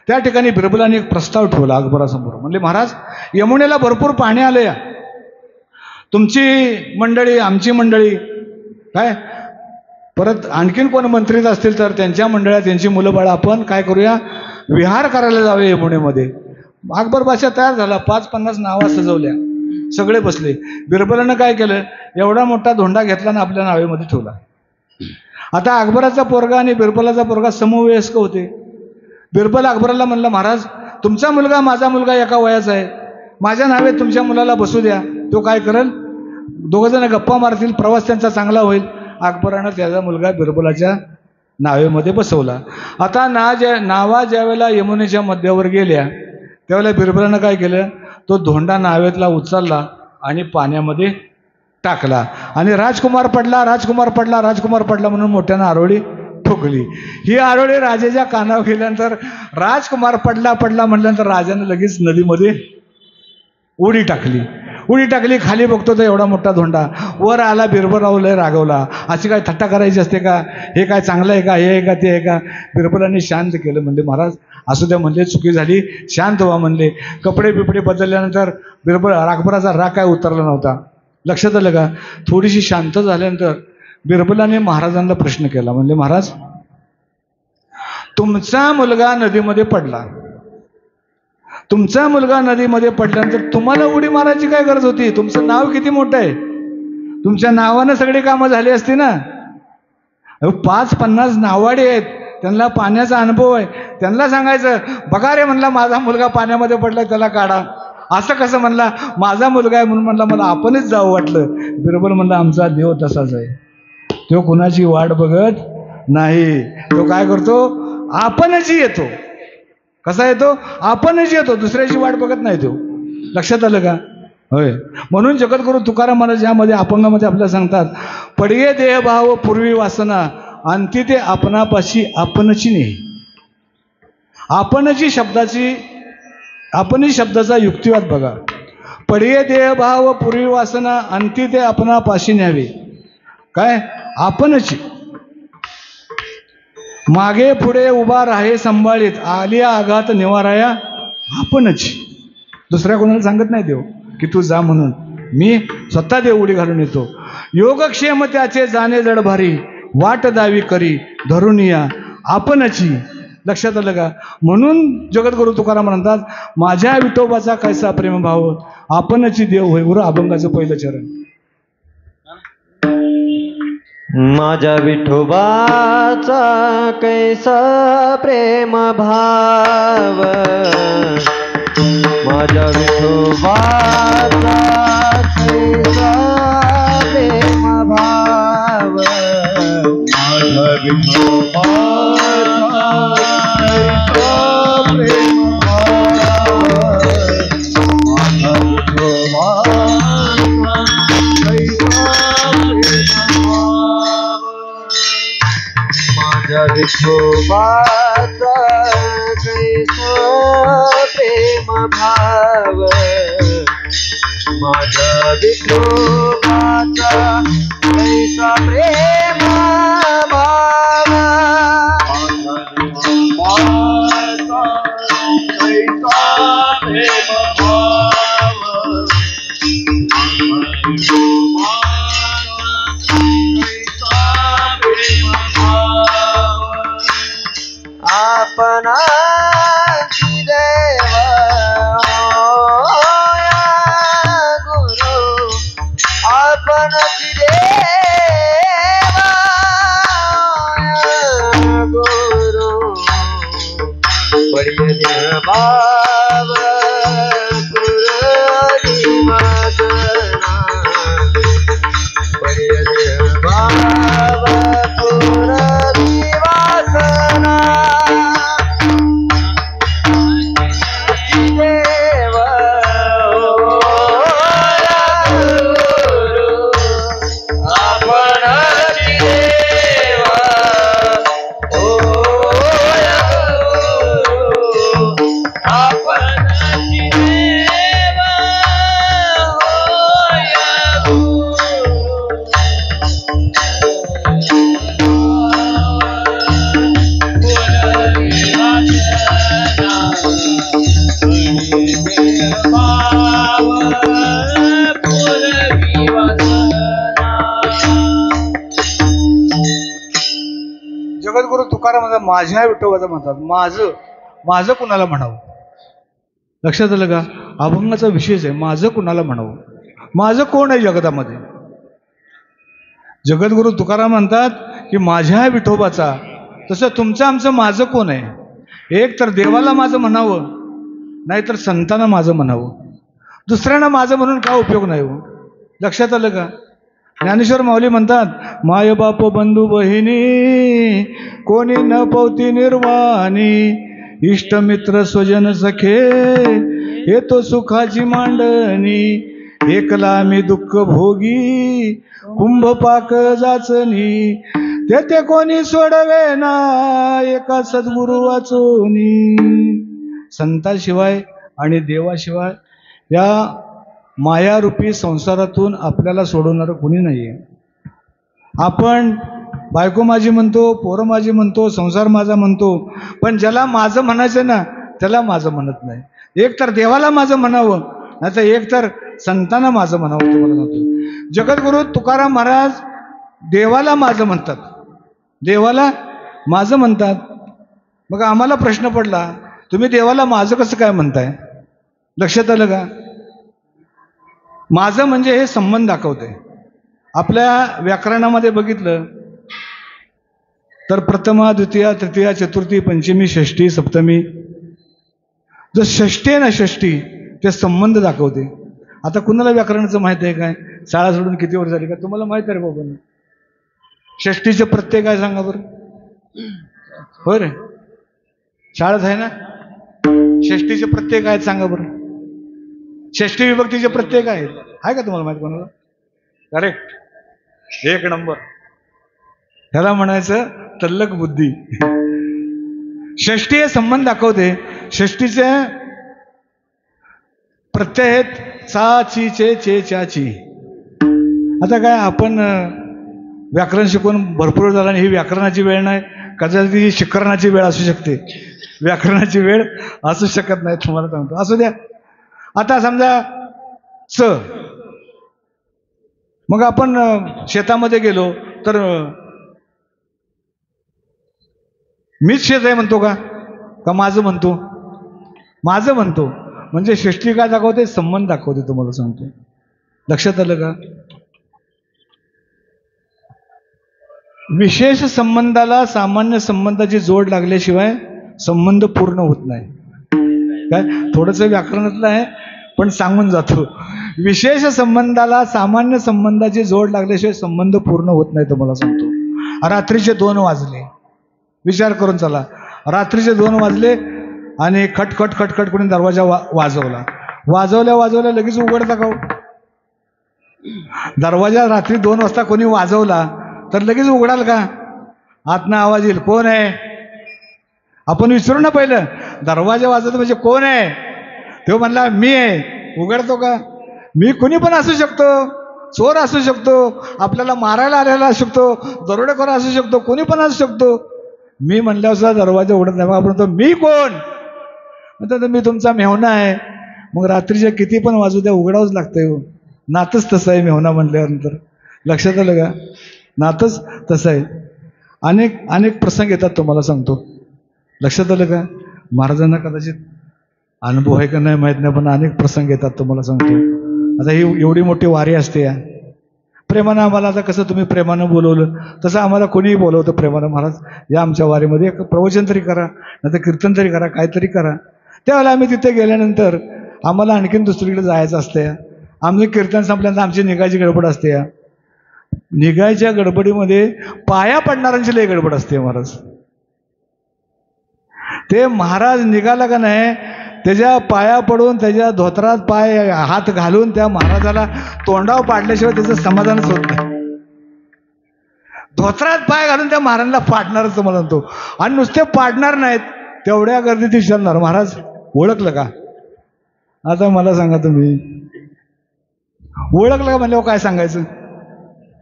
त्या ठिकाणी बिरबलांनी एक प्रस्ताव ठेवला अकबरासमोर. म्हणले महाराज, यमुनेला भरपूर पाणी आलं या, तुमची मंडळी आमची मंडळी काय परत आणखीन कोण मंत्रीच असतील तर त्यांच्या मंडळात त्यांची मुलं बाळं आपण काय करूया, विहार करायला जाऊया यमुनेमध्ये. अकबर बादशाह तयार झाला. 5-50 नावा सजवल्या, सगळे बसले. बिरबलानं काय केलं, एवढा मोठा धोंडा घेतला आणि आपल्या नावेमध्ये ठेवला. आता अकबराचा पोरगा आणि बिरबलाचा पोरगा समवयस्क होते. बिरबल अकबराला म्हणलं महाराज, तुमचा मुलगा माझा मुलगा एका वयाचा आहे, माझ्या नावे तुमच्या मुलाला बसू द्या, तो काय करेल, दोघंजण गप्पा मारतील, प्रवास त्यांचा चांगला होईल. अकबरानं त्याचा मुलगा बिरबलाच्या नावेमध्ये बसवला. आता नावा ज्यावेळेला यमुनेच्या मध्यावर गेल्या त्यावेळेला बिरबलानं काय केलं, तो धोंडा नावेतला उचलला आणि पाण्यामध्ये टाकला आणि राजकुमार पडला, राजकुमार पडला, राजकुमार पडला म्हणून मोठ्यानं आरोळी ठोकली. ही आरोळी राजाच्या कानावर गेल्यानंतर राजकुमार पडला पडला म्हटल्यानंतर राजाने लगेच नदीमध्ये उडी टाकली. खाली बघतो तर एवढा मोठा धोंडा. वर आला. बिरबलराव लय रागवला. अशी काय थट्टा करायची असते का? हे काय चांगलं आहे का? हे आहे का? ते आहे का? बिरबलांनी शांत केलं. म्हणले महाराज असू द्या म्हणले, चुकी झाली, शांत व्हा म्हणले. कपडे बिपडे बदलल्यानंतर अकबराचा राग काय उतरला नव्हता. लक्षात आलं का? थोडीशी शांत झाल्यानंतर बिरबलाने महाराजांना प्रश्न केला. म्हणले महाराज, तुमचा मुलगा नदीमध्ये पडला, तुमचा मुलगा नदीमध्ये पडल्यानंतर तुम्हाला उडी मारायची काय गरज होती? तुमचं नाव किती मोठं आहे, तुमच्या नावानं सगळी कामं झाली असती ना. 5-50 नावाडे आहेत, त्यांना पाण्याचा अनुभव आहे. त्यांना सांगायचं, बघा रे म्हणला माझा मुलगा पाण्यामध्ये पडला, त्याला काढा. असं कसं म्हणला, माझा मुलगा आहे म्हणून म्हणला मला आपणच जावं वाटलं. बिरबल म्हणला आमचा देव तसाच आहे, तो कुणाची वाट बघत नाही, तो काय करतो, आपणच येतो. कसा येतो? आपणच येतो, दुसऱ्याची वाट बघत नाही तो. लक्षात आलं का? होय. म्हणून जगद्गुरु तुकाराम महाराज यामध्ये अपंगामध्ये आपल्याला सांगतात, पडिये देह भाव पूर्वी वासना, अंती ते आपणापाशी आपणची नाही. आपणची शब्दाचा युक्तिवाद बघा. पडिये देह भाव पूर्वी वासना, अंती ते आपणापाशी न्यावे. काय? आपणची. मागे पुढे उभा राहे संभाळीत, आलिया आघात निवाराया आपणच. दुसऱ्या कोणाला सांगत नाही देव की तू जा म्हणून, मी स्वतः देव उडी घालून येतो. योगक्षेम त्याचे जाणे जड भारी, वाट दावी करी धरून या आपणची. लक्षात आलं का? म्हणून जगद्गुरु तुकाराम म्हणतात, माझ्या विठोबाचा कैसा प्रेमभाव, आपणची देव होय. गुरु अभंगाचं पहिलं चरण. माझ्या विठोबाचा कैसा प्रेम भाव, माझ्या विठोबाचा कैसा प्रेम भाव, माझ्या विठोबाचा कैसा प्रेम भाव, माझ्या विठोबाचा कैसा माझ्या विठोबाचा कैसा प्रेम भाव, माझ्या विठोबाचा कैसा प्रेम भाव, माझ्या कैसा प्रेम भाव, आपणाची देव गुरु, आपणाची देव गुरु, पर्यदेह भाव पुरवी वासना पर्यदेह भाव पुरवी वासना देव आपण देव आपण देव जगद्गुरु तुकाराम माझ्या विठोबाचं म्हणतात. माझं माझं कुणाला म्हणावं? लक्षात आलं का? अभंगाचा विशेष आहे. माझं कुणाला म्हणावं? माझं कोण आहे जगतामध्ये? जगद्गुरु तुकाराम म्हणतात की माझ्या विठोबाचा, तसं तुमचं आमचं माझं कोण आहे? एक तर देवाला माझं म्हणावं, नाहीतर संतांना माझं म्हणावं. दुसऱ्यांना माझं म्हणून काय उपयोग नाही हो. लक्षात आलं का? ज्ञानेश्वर माऊली म्हणतात, माय बाप बंधू बहिणी कोणी न पवती निर्वाणी, इष्ट मित्र स्वजन सखे येतो सुखाची मांडणी, एकला मी दुःख भोगी कुंभ पाक जाचनी, तेथे कोणी सोडवे ना एका सद्गुरु वाचोनी. संताशिवाय आणि देवाशिवाय या मायारूपी संसारातून आपल्याला सोडवणारं कोणी नाहीये. आपण बायको माझी म्हणतो, पोरं माझी म्हणतो, संसार माझा म्हणतो, पण ज्याला माझं म्हणायचं ना त्याला माझं म्हणत नाही. एक तर देवाला माझं म्हणावं, नाही तर एक तर संतांना माझं म्हणावं. तुम्हाला सांगतो, जगद्गुरु तुकाराम महाराज देवाला माझं म्हणतात, देवाला माझं म्हणतात. मग आम्हाला प्रश्न पडला, तुम्ही देवाला माझं कसं काय म्हणताय? लक्षात आलं का? माझं म्हणजे हे संबंध दाखवते. आपल्या व्याकरणामध्ये बघितलं तर प्रथमा, द्वितीया, तृतीया, चतुर्थी, पंचमी, षष्ठी, सप्तमी. जो षष्ठी आहे ना, षष्ठी ते संबंध दाखवते. आता कुणाला व्याकरणाचं माहिती आहे काय? शाळा सोडून किती वर्ष झाली का? तुम्हाला माहित आहे रे बाबा. षष्टीचे प्रत्यय काय सांगा बरं? हो रे, शाळेत आहे ना. षष्टीचे प्रत्यय काय सांगा बरं? षष्टी विभक्तीचे प्रत्यय काय आहेत? आहे का तुम्हाला माहित कोणाला? करेक्ट, एक नंबर. ह्याला म्हणायचं तल्लक बुद्धी. षष्टी हे संबंध दाखवते. षष्टीचे प्रत्यय आहेत चा, ची, चे, चे, च्या, ची. आता काय आपण व्याकरण शिकून भरपूर झाला आणि ही व्याकरणाची वेळ नाही, कदाचित ही शिकरणाची वेळ असू शकते. व्याकरणाची वेळ असू शकत नाही, तुम्हाला सांगतो. असू द्या. आता समजा च, मग आपण शेतामध्ये गेलो तर मीच शेत आहे म्हणतो का? का माझं म्हणतो? माझं म्हणतो. म्हणजे षष्टी काय दाखवते? संबंध दाखवते. तुम्हाला सांगतो. लक्षात आलं का? विशेष संबंधाला सामान्य संबंधाची जोड लागल्याशिवाय संबंध पूर्ण होत नाही. काय थोडंसं व्याकरणातलं आहे पण सांगून जातो. विशेष संबंधाला सामान्य संबंधाची जोड लागल्याशिवाय संबंध पूर्ण होत नाही. तुम्हाला सांगतो. रात्रीचे 2 वाजले, विचार करून चला. रात्रीचे 2 वाजले आणि खटखट खटखट कोणी दरवाजा वाजवला. वाजवल्या लगेच उघडता का? दरवाजा रात्री 2 वाजता कोणी वाजवला तर लगेच उघडाल का? आतनं आवाज येईल, कोण आहे? आपण विचारू ना पहिलं, दरवाजा वाजवतो म्हणजे कोण आहे? तो म्हणला मी आहे. उघडतो का? मी कोणी पण असू शकतो, चोर असू शकतो, आपल्याला मारायला आलेला असू शकतो, दरोडेखोर असू शकतो, कोणी पण असू शकतो. मी म्हणल्यावर सुद्धा दरवाजा उघडत नाही. मग आपण म्हणतो मी कोण? म्हणतो मी तुमचा मेहुणा आहे. मग रात्रीच्या किती पण वाजू द्या, उघडावंच लागतंय हो. नातच तसं आहे मेहुणा म्हटल्यानंतर. लक्षात आलं का? नातच तसं आहे. अनेक प्रसंग येतात, तुम्हाला सांगतो. लक्षात आलं का? महाराजांना कदाचित अनुभव आहे का नाही माहीत नाही, पण अनेक प्रसंग येतात, तुम्हाला सांगतो. आता ही एवढी मोठी वारी असते या, प्रेमानं आम्हाला आता कसं तुम्ही प्रेमानं बोलवलं तसं आम्हाला कोणीही बोलवतं प्रेमानं. महाराज या आमच्या वारीमध्ये एक प्रवचन तरी करा, नाही तर कीर्तन तरी करा, काहीतरी करा. त्यावेळेला आम्ही तिथे गेल्यानंतर आम्हाला आणखीन दुसरीकडे जायचं असते. आमचं कीर्तन संपल्यानंतर आमची निघायची गडबड असते. निघायच्या गडबडीमध्ये पाया पडणाऱ्यांची लई गडबड असते महाराज. ते महाराज निघाला का नाही, त्याच्या पाया पडून त्याच्या धोतरात पाय हात घालून त्या महाराजाला तोंडावर पाडल्याशिवाय त्याचं समाधानच होत नाही. धोतरात पाय घालून त्या महाराजांना पाडणारच म्हणतो. आणि नुसते पाडणार नाहीत, तेवढ्या गर्दीत विचारणार, महाराज ओळखलं का? आता मला सांगा तुम्ही, ओळखलं का म्हणल्यावर काय सांगायचं?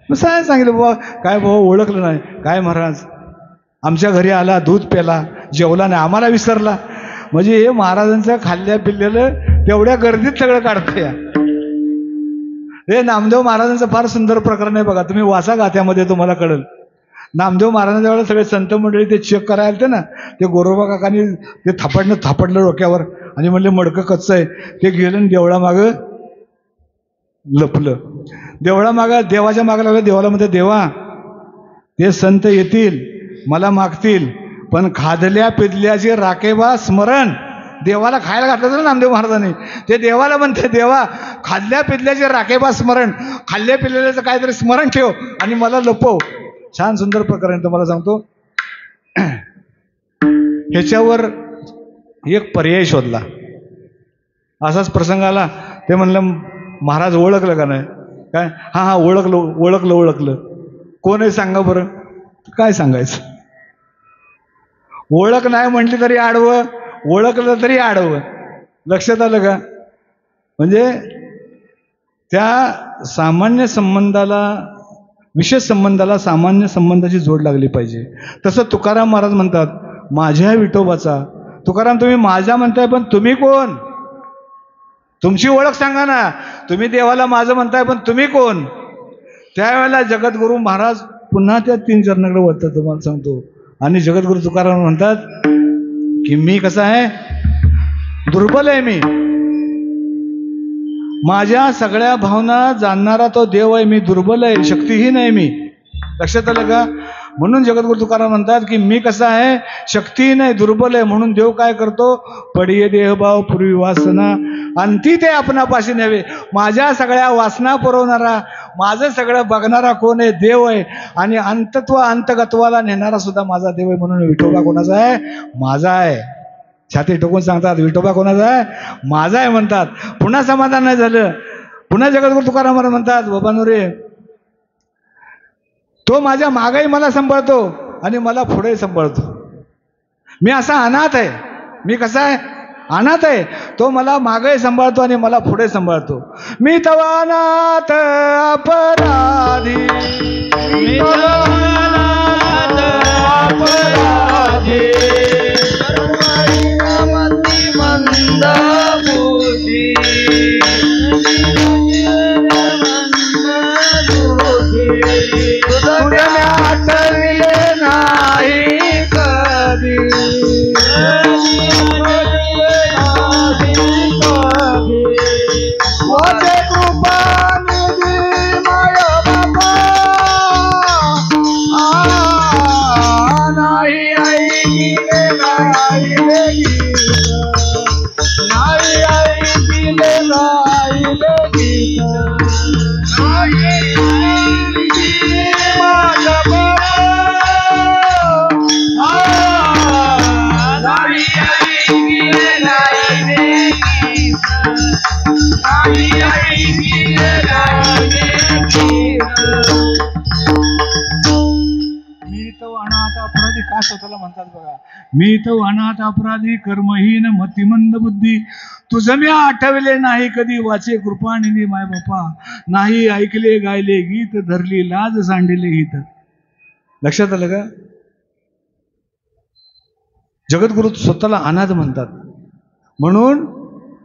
काय सांगितलं बाबा, काय बाबा ओळखलं नाही, काय महाराज आमच्या घरी आला, दूध प्याला, जेवला नाही, आम्हाला विसरला. म्हणजे हे महाराजांचं खाल्ल्या पिल्लेलं तेवढ्या गर्दीत सगळं काढतंय. हे नामदेव महाराजांचं फार सुंदर प्रकरण आहे बघा, तुम्ही वाचा गाथ्यामध्ये तुम्हाला कळेल. नामदेव महाराजांच्या वेळेला सगळे संत मंडळी ते चेक करायला आलते ना, ते गोरोबा काकांनी ते थापडलं डोक्यावर आणि म्हणले मडकं कच्चं आहे. ते गेलं देवळामागं लपलं. देवळामागं देवाच्या मागं लागलं. देवाला म्हणते, देवा ते संत येतील, मला मागतील, पण खादल्या पिदल्याचे राखेबा स्मरण. देवाला खायला घातलं तर नामदेव महाराजांनी, ते देवाला म्हणते, देवा खाल्ल्या पिदल्याचे राखेबा स्मरण, खाल्ल्या पिल्ल्याचं काहीतरी स्मरण ठेव आणि मला लपव. छान सुंदर प्रकरण तुम्हाला सांगतो. ह्याच्यावर एक पर्याय शोधला. असाच प्रसंग आला. ते म्हणलं महाराज ओळखलं का नाही? काय? हां ओळखलं. कोण आहे सांगा बरं. काय सांगायचं? ओळख नाही म्हटली तरी आडवं, ओळखलं तरी आडवं. लक्षात आलं का? म्हणजे त्या सामान्य संबंधाला, विशेष संबंधाला सामान्य संबंधाची जोड लागली पाहिजे. तसं तुकाराम महाराज म्हणतात, माझ्या विठोबाचा. तुकाराम तुम्ही माझा म्हणताय, पण तुम्ही कोण? तुमची ओळख सांगा ना. तुम्ही देवाला माझं म्हणताय, पण तुम्ही कोण? त्यावेळेला जगद्गुरू महाराज पुन्हा त्या 3 चरणाकडे वळतात. तुम्हाला सांगतो. आणि जगद्गुरू तुकाराम म्हणतात की मी कसा आहे, दुर्बल आहे मी, माझ्या सगळ्या भावना जाणणारा तो देव आहे, मी दुर्बल आहे, शक्तिहीन आहे मी. लक्षात आलं का? म्हणून जगद्गुरू तुकाराम म्हणतात की मी कसा आहे, शक्तिहीन आहे, दुर्बल आहे. म्हणून देव काय करतो, पडिये देहभाव पूर्वी वासना अंती ते आपणापाशी नव्हे. माझ्या सगळ्या वासना पुरवणारा, माझं सगळं बघणारा कोण आहे? देव आहे. आणि अंतत्व अंतगत्वाला नेणारा सुद्धा माझा देव आहे. म्हणून विठोबा कोणाचा आहे? माझा आहे. छाती टोकून सांगतात, विठोबा कोणाचा आहे? माझा आहे म्हणतात. पुन्हा समाधान नाही झालं. पुन्हा जगद्गुरू तुकाराम म्हणतात, बाबांनो रे, तो माझ्या मागेही मला सांभाळतो आणि मला पुढे सांभाळतो. मी असा अनाथ आहे. मी कसा आहे? अनाथ आहे. तो मला मागे सांभाळतो आणि मला पुढे सांभाळतो. मी तवा अनाथ अपराधी, मी तवा अनाथ अपराधी, सर्वमती मंद बुद्धी, तुझ्या आठविले नाही कधी, माझे कृपा निधी माय बाबा, नाही ऐकिले राहिले गीत, नाही ऐकिले राहिले गीत, अपराधी का स्वतःला म्हणतात बघा. मी तो अनाथ अपराधी, कर्महीन मतिमंद बुद्धी, तुझं मी आठवले नाही कधी, वाचे कृपानिधी माय बापा, नाही ऐकले गायले गीत, धरली लाज सांडिले हित. लक्षात आलं का? जगद्गुरु स्वतःला अनाथ म्हणतात. म्हणून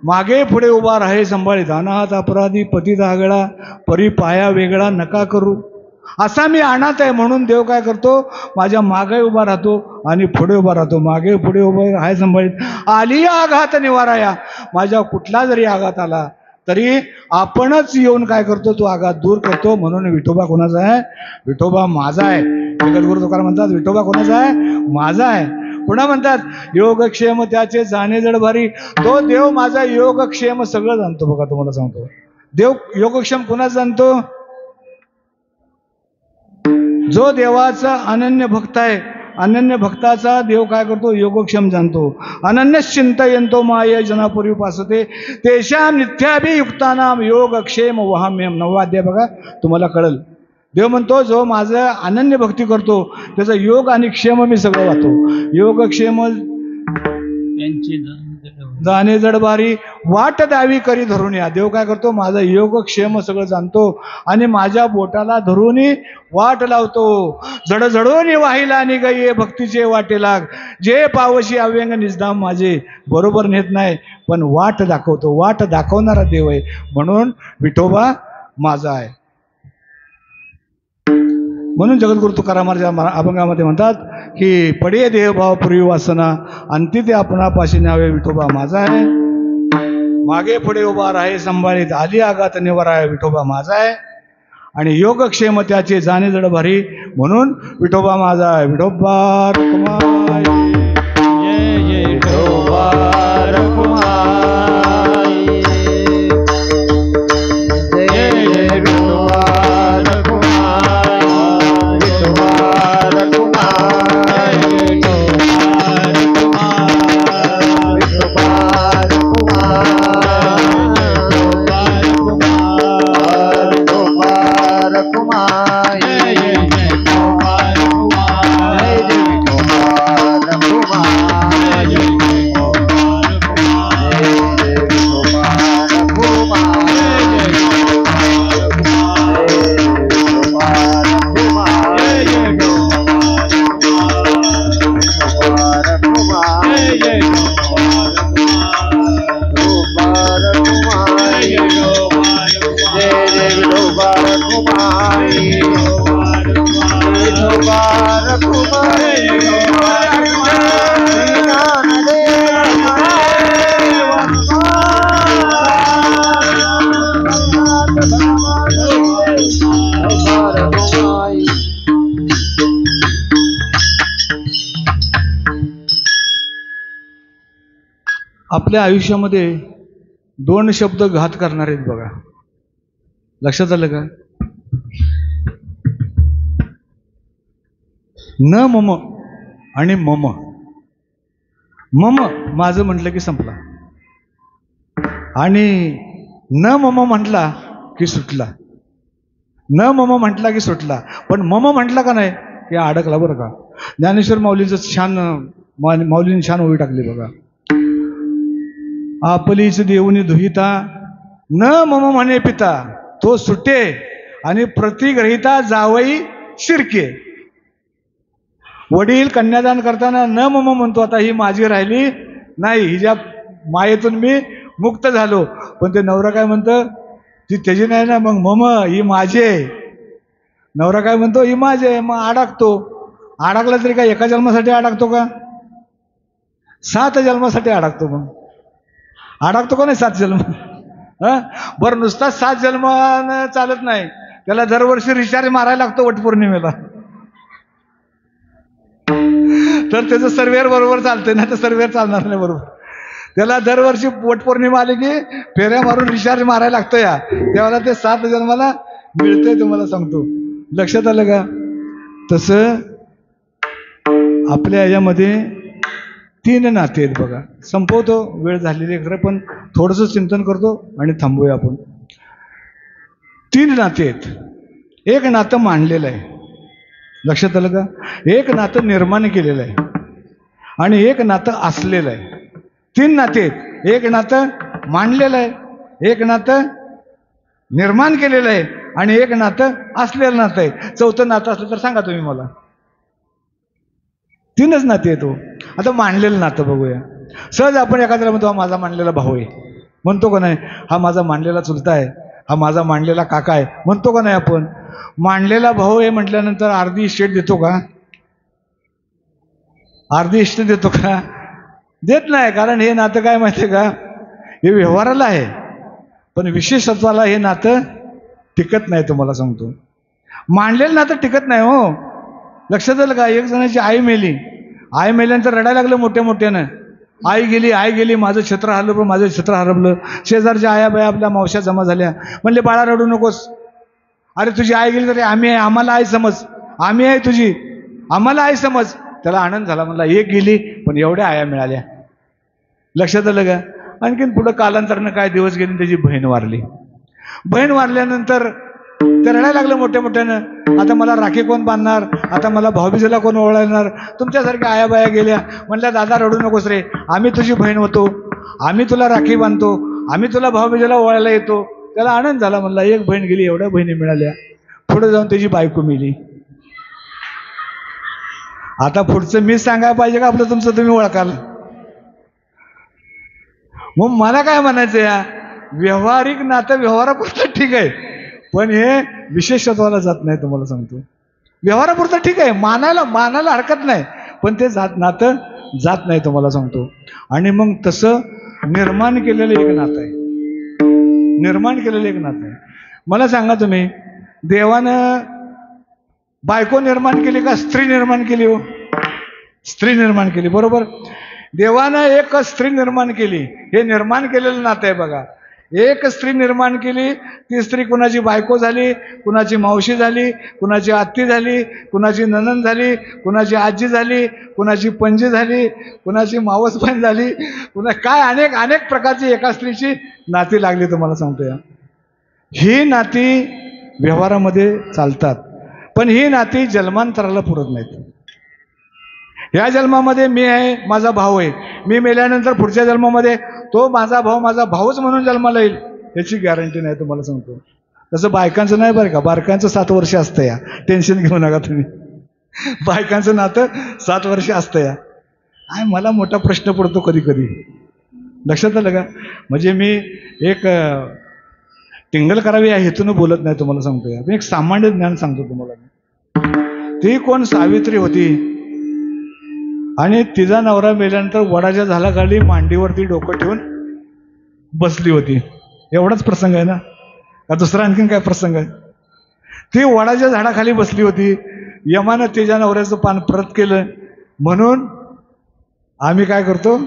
मागे पुढे उभा राहे संभाळीत, अनाथ अपराधी पतित आगळा, परी पाया वेगळा नका करू. असा मी अनाथ आहे. म्हणून देव काय करतो, माझ्या मागे उभा राहतो आणि पुढे उभा राहतो. मागे पुढे उभा आहे संभाळीत, आली आघात निवाराया. माझ्या कुठला जरी आघात आला तरी आपणच येऊन काय करतो, तो आघात दूर करतो. म्हणून विठोबा कोणाचा आहे? विठोबा माझा आहे. जगद्गुरु तुकाराम म्हणतात विठोबा कोणाचा आहे? माझा आहे. पुन्हा म्हणतात योगक्षेम त्याचे जाणे जड भारी. तो देव माझा योगक्षेम सगळं जाणतो. बघा तुम्हाला सांगतो, देव योगक्षेम कोणाच जाणतो? जो देवाचा अनन्य भक्त आहे. अनन्य भक्ताचा देव काय करतो? योगक्षेम जाणतो. अनन्य चिंतयंतो माय जनापूर्वी पासते तेशा नित्याभियुक्तानाम योगक्षेम वहाम्यम. 9वा अध्याय बघा, तुम्हाला कळल. देव म्हणतो जो माझं अनन्य भक्ती करतो त्याचा योग आणि क्षेम मी सगळं वाहतो. योगक्षेम जाणे जडबारी वाट द्यावी करी धरून या. देव काय करतो? माझा योगक्षेम सगळं जाणतो आणि माझ्या बोटाला धरून वाट लावतो. जडजडून वाहिला आणि गई भक्तीचे वाटे लाग. जे पावशी अव्यंग निजधाम माझे. बरोबर नेत नाही पण वाट दाखवतो. वाट दाखवणारा देव आहे. म्हणून विठोबा माझा आहे. म्हणून जगद्गुरु तुकाराम महाराज अभंगामध्ये म्हणतात की पडिये देह भाव पूर्वी वासना अंती ते आपणापाशी न्यावे विठोबा माझा आहे. मागे पुढे उभा राहे संभाळीत आली आघात निवारा आहे विठोबा माझा आहे. आणि योगक्षेम त्याचे जाणे जड भारी. म्हणून विठोबा माझा आहे. विठोबा रखुमाई जय जय विठोबा रखुमाई जय जय विठोबा आपल्या आयुष्यामध्ये 2 शब्द घात करणार आहेत बघा. लक्षात आलं का? न मम आणि मम. मम माझं म्हटलं की संपला आणि न मम म्हटला की सुटला. न मम म्हटला की सुटला. पण मम म्हटला का नाही की अडकला. बरं का? ज्ञानेश्वर माऊलींचं छान माऊलींनी छान ओळी टाकली बघा. आपलीच देऊनी दुहिता न मम म्हणे पिता तो सुटे आणि प्रतिग्रहिता जावई शिरके. वडील कन्यादान करताना न मम म्हणतो आता ही माझी राहिली नाही, हिच्या मायेतून मी मुक्त झालो. पण ते नवरा काय म्हणतं? ती त्याची नाही ना, मग मम ही माझी आहे. नवरा काय म्हणतो? ही माझी आहे. मग अडकतो. अडकला तरी काय एका जन्मासाठी अडकतो का? 7 जन्मासाठी अडकतो. मग अडकतो का नाही 7 जन्म? बरं नुसता 7 जन्म चालत नाही, त्याला दरवर्षी रिचार्ज मारायला लागतो वटपौर्णिमेला. तर त्याचं सर्वेअर बरोबर चालतंय ना, तर सर्वेअर चालणार नाही बरोबर. त्याला दरवर्षी वटपौर्णिमा आली की फेऱ्या मारून रिचार्ज मारायला लागतो. या तेव्हा ते 7 जन्माला मिळतंय. तुम्हाला सांगतो. लक्षात आलं का? तसं आपल्या याच्यामध्ये 3 नाते आहेत बघा. संपवतो, वेळ झालेली आहे खरं, पण थोडंसं चिंतन करतो आणि थांबूया आपण. 3 नाते आहेत. एक नातं मांडलेलं आहे. लक्षात आलं का? एक नातं निर्माण केलेलं आहे आणि एक नातं असलेलं आहे. 3 नाते आहेत. एक नातं मांडलेलं आहे, एक नातं निर्माण केलेलं आहे आणि एक नातं असलेलं नातं आहे. 4थं नातं असलं तर सांगा तुम्ही मला. 3च नाते आहेत. आता मांडलेलं नातं बघूया. सहज आपण एखाद्याला म्हणतो हा माझा मांडलेला भाऊ आहे, म्हणतो का नाही? हा माझा मांडलेला चुलता आहे, हा माझा मांडलेला काका आहे, म्हणतो का नाही आपण? मांडलेला भाऊ आहे म्हटल्यानंतर अर्धी इस्टेट देतो का? अर्धी इस्टेट देतो का? देत नाही. कारण हे नातं काय माहिती आहे का? हे व्यवहाराला आहे. पण विशेषत्वाला हे नातं टिकत नाही, तुम्हाला सांगतो. मांडलेलं नातं टिकत नाही हो. लक्षात आलं का? एक जणाची आई मेली, आई मेल्यानंतर रडायला लागलं मोठ्या मोठ्यानं. आई गेली, माझं छत्र हरवलं, माझं छत्र हरवलं. शेजारच्या आया बाया आपल्या मावश्या जमा झाल्या, म्हणले बाळा रडू नकोस, अरे तुझी आई गेली तरी आम्ही आहे, आम्हाला आई समज, आम्ही आहे तुझी, आम्हाला आई समज. त्याला आनंद झाला, म्हणला एक गेली पण एवढ्या आया मिळाल्या. लक्षात आलं का? आणखीन पुढं कालांतरानं काय दिवस गेले, त्याची बहीण वारली. बहीण वारल्यानंतर ते रडायला लागलं मोठ्या मोठ्यानं, आता मला राखी कोण बांधणार, आता मला भाऊबीजेला कोण ओवाळणार, तुमच्यासारख्या आया बाया गेल्या. म्हणल्या दादा रडू नकोस रे, आम्ही तुझी बहीण होतो, आम्ही तुला राखी बांधतो, आम्ही तुला भाऊबीजेला ओवाळायला येतो. त्याला आनंद झाला, म्हणला एक बहीण गेली, एवढ्या बहिणी मिळाल्या. पुढे जाऊन त्याची बायको मिली. आता पुढचं मीच सांगायला पाहिजे का आपलं तुमचं तुम्ही ओळखाल? मग मला काय म्हणायचं, या व्यवहारिक नातं व्यवहारापुरतं ठीक आहे, पण हे विशेषत्वाला जात नाही, तुम्हाला सांगतो. व्यवहारापुरतं ठीक आहे, मानायला हरकत नाही, पण ते नातं जात नाही, तुम्हाला सांगतो. आणि मग तसं निर्माण केलेलं एक नातं आहे, मला सांगा तुम्ही, देवानं बायको निर्माण केली का स्त्री निर्माण केली? हो, स्त्री निर्माण केली, बरोबर. देवानं एक स्त्री निर्माण केली, हे निर्माण केलेलं नातं आहे बघा. एक स्त्री निर्माण केली, ती स्त्री कुणाची बायको झाली, कुणाची मावशी झाली, कुणाची आत्ती झाली, कुणाची नणंद झाली, कुणाची आजी झाली, कुणाची पणजी झाली, कुणाची मावसबहीण झाली, काय अनेक प्रकारची एका स्त्रीची नाती लागली, तुम्हाला सांगतोय. ही नाती व्यवहारामध्ये चालतात, पण ही नाती जन्मांतराला पुरत नाहीत. या जन्मामध्ये मी आहे, माझा भाऊ आहे, मी मेल्यानंतर पुढच्या जन्मामध्ये तो माझा भाऊच म्हणून जन्माला येईल याची गॅरंटी नाही, तुम्हाला सांगतो. तसं बायकांचं नाही बरं का, बायकांचं 7 वर्ष असतं, या टेन्शन घेऊ नका तुम्ही. बायकांचं नातं 7 वर्ष असतं. या मला मोठा प्रश्न पडतो कधी कधी, लक्षात आलं का? म्हणजे मी एक टिंगल करावी या हेतून बोलत नाही, तुम्हाला सांगतो. या मी एक सामान्य ज्ञान सांगतो तुम्हाला. ती कोण सावित्री होती, आणि तिचा नवरा मेल्यानंतर वडाच्या झाडाखाली मांडीवरती डोकं ठेवून बसली होती. एवढाच प्रसंग आहे ना, का दुसरा आणखीन काय प्रसंग आहे? ती वडाच्या झाडाखाली बसली होती, यमानं तिच्या नवऱ्याचं पान परत केलं, म्हणून आम्ही काय करतो,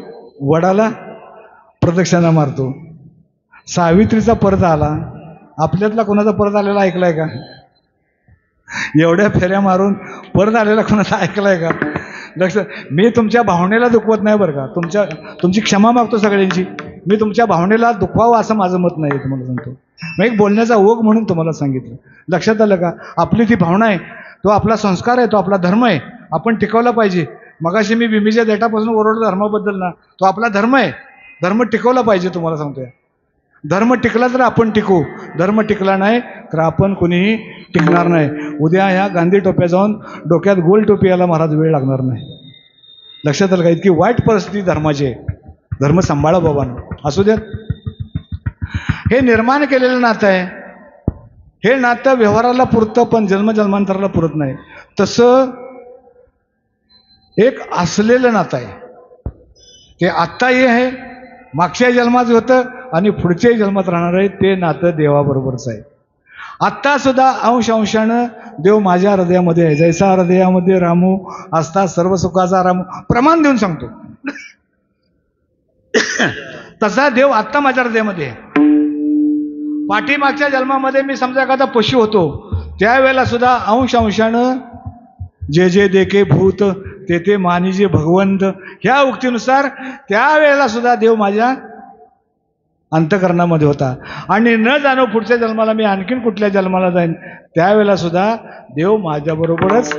वडाला प्रदक्षिणा मारतो. सावित्रीचा परत आला, आपल्यातला कोणाचा परत आलेला ऐकलाय का? एवढ्या फेऱ्या मारून परत आलेला कोणाचा ऐकलाय का? मी तुमच्या भावनेला दुखवत नाही बरं का, तुमची क्षमा मागतो सगळ्यांची. मी तुमच्या भावनेला दुखवावं असं माझं मत नाही, तुम्हाला सांगतो. मी एक बोलण्याचा ओघ म्हणून तुम्हाला सांगितलं. लक्षात आलं का? आपली ती भावना आहे, तो आपला संस्कार आहे, तो आपला धर्म आहे, आपण टिकवला पाहिजे. मगाशी मी बिंबीच्या देठापासून ओरडलो धर्माबद्दल ना, तो आपला धर्म आहे, धर्म टिकवला पाहिजे, तुम्हाला सांगतोय. धर्म टिकला तर आपण टिकू, धर्म टिकला नाही तर आपण कोणीही टिकणार नाही. उद्या ह्या गांधी टोप्या जाऊन डोक्यात गोल टोपी याला महाराज वेळ लागणार नाही. लक्षात आलं का? इतकी वाईट परिस्थिती धर्माची आहे. धर्म सांभाळा बाबांनो. असू द्यात. हे निर्माण केलेलं नातं आहे, हे नातं व्यवहाराला पुरतं पण जन्मजन्मांतराला पुरत नाही. तसं एक असलेलं नातं आहे, ते आत्ताही आहे, मागच्या जन्मात होतं आणि पुढच्याही जन्मात राहणार आहे. ते नातं देवाबरोबरच आहे. आत्ता सुद्धा अंशानं देव माझ्या हृदयामध्ये आहे. जैसा हृदयामध्ये रामू असता सर्व सुखाचा रामू, प्रमाण देऊन सांगतो. तसा देव आत्ता माझ्या हृदयामध्ये आहे. पाठीमागच्या जन्मामध्ये मी समजा एखादा पशु होतो, त्यावेळेला सुद्धा अंशानं जे जे देखे भूत ते ते मानिजे भगवंत, ह्या उक्तीनुसार त्यावेळेला सुद्धा देव माझ्या अंतकरणामध्ये होता. आणि न जाणो पुढच्या जन्माला मी आणखीन कुठल्या जन्माला जाईन, त्यावेळेला सुद्धा देव माझ्याबरोबरच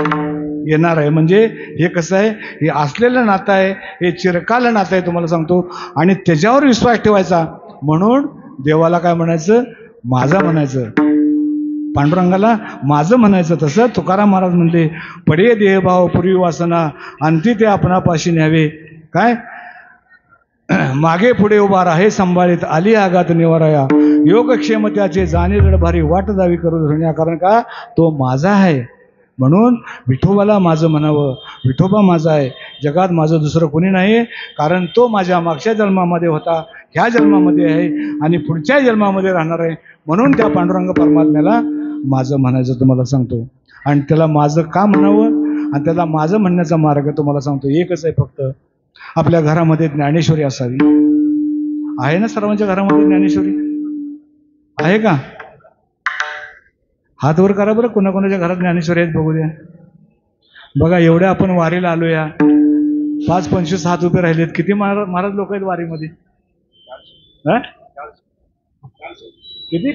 येणार आहे. म्हणजे हे कसं आहे, हे असलेलं नातं आहे, हे चिरकाल नातं आहे, तुम्हाला सांगतो. आणि त्याच्यावर विश्वास ठेवायचा. म्हणून देवाला काय म्हणायचं, माझा म्हणायचं, पांडुरंगाला माझं म्हणायचं. तसं तुकाराम महाराज म्हणले, पडे देहभाव पूर्वी वासना अंती ते आपणापाशी न्यावे. काय मागे पुढे उभा राहे संभाळीत आली आघात निवाराया, योगक्षेम त्याचे जाणे जड भारी वाट जावी करू धरण्या. कारण का तो माझा आहे, म्हणून विठोबाला माझं म्हणावं, विठोबा माझा आहे, जगात माझं दुसरं कोणी नाही, कारण तो माझ्या मागच्या जन्मामध्ये होता, ह्या जन्मामध्ये आहे आणि पुढच्या जन्मामध्ये राहणार आहे. म्हणून त्या पांडुरंग परमात्म्याला माझं म्हणायचं तुम्हाला सांगतो. आणि त्याला माझं का म्हणावं आणि त्याला माझं म्हणण्याचा मार्ग तुम्हाला सांगतो. एकच आहे फक्त, आपल्या घरामध्ये ज्ञानेश्वरी असावी. आहे ना सर्वांच्या घरामध्ये ज्ञानेश्वरी? आहे का? हात वर करा बरं, कोणाकोणाच्या घरात ज्ञानेश्वरी आहेत बघू द्या. बघा, एवढ्या आपण वारीला आलो या, 5-25 हात उभे राहिलेत. किती महाराज लोक आहेत वारीमध्ये? किती?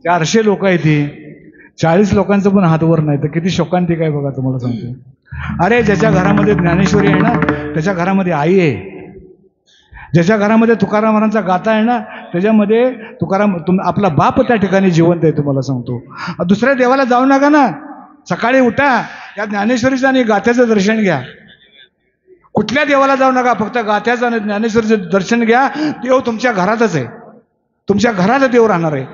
400 लोक आहेत. ती 40 लोकांचं पण हात वर नाही तर किती शोकांतिक आहे बघा, तुम्हाला सांगतो. अरे ज्याच्या घरामध्ये ज्ञानेश्वरी आहे ना, त्याच्या घरामध्ये आई आहे. ज्याच्या घरामध्ये तुकाराम महाराजांचा गाथा आहे ना, त्याच्यामध्ये आपला बाप त्या ठिकाणी जिवंत आहे, तुम्हाला सांगतो. दुसऱ्या देवाला जाऊ नका ना, सकाळी उठा, या ज्ञानेश्वरीचं आणि गाथ्याचं दर्शन घ्या. कुठल्या देवाला जाऊ नका, फक्त गाथ्याचं आणि ज्ञानेश्वरीचं दर्शन घ्या. देव तुमच्या घरातच आहे, तुमच्या घरात देव राहणार आहे.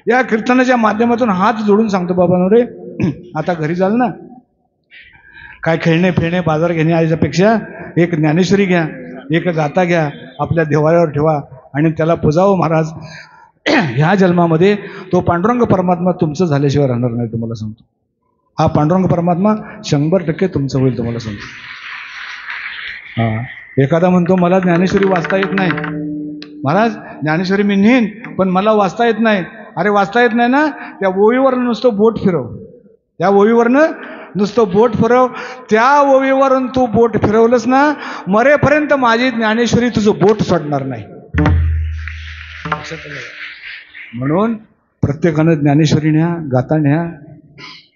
या कीर्तनाच्या माध्यमातून हात जोडून सांगतो बाबा रे, आता घरी जाल ना, काय खेळणे फिरणे बाजार घेणे याच्यापेक्षा एक ज्ञानेश्वरी घ्या, एक गाथा घ्या, आपल्या देवाऱ्यावर ठेवा आणि त्याला पुजावं महाराज. ह्या जन्मामध्ये तो पांडुरंग परमात्मा तुमचं झाल्याशिवाय राहणार नाही, तुम्हाला सांगतो. हा पांडुरंग परमात्मा 100% तुमचं होईल, तुम्हाला सांगतो. एखादा म्हणतो मला ज्ञानेश्वरी वाचता येत नाही. महाराज ज्ञानेश्वरी मी नेईन, पण मला वाचता येत नाही. अरे वाचता येत नाही ना, त्या ओवीवरनं नुसतं बोट फिरव, त्या ओवीवरनं नुसतं बोट फिरव. त्या ओवीवरून तू बोट फिरवलंस ना, मरेपर्यंत माझी ज्ञानेश्वरी तुझं बोट सोडणार नाही. म्हणून प्रत्येकानं ज्ञानेश्वरी न्या, गाथा न्या.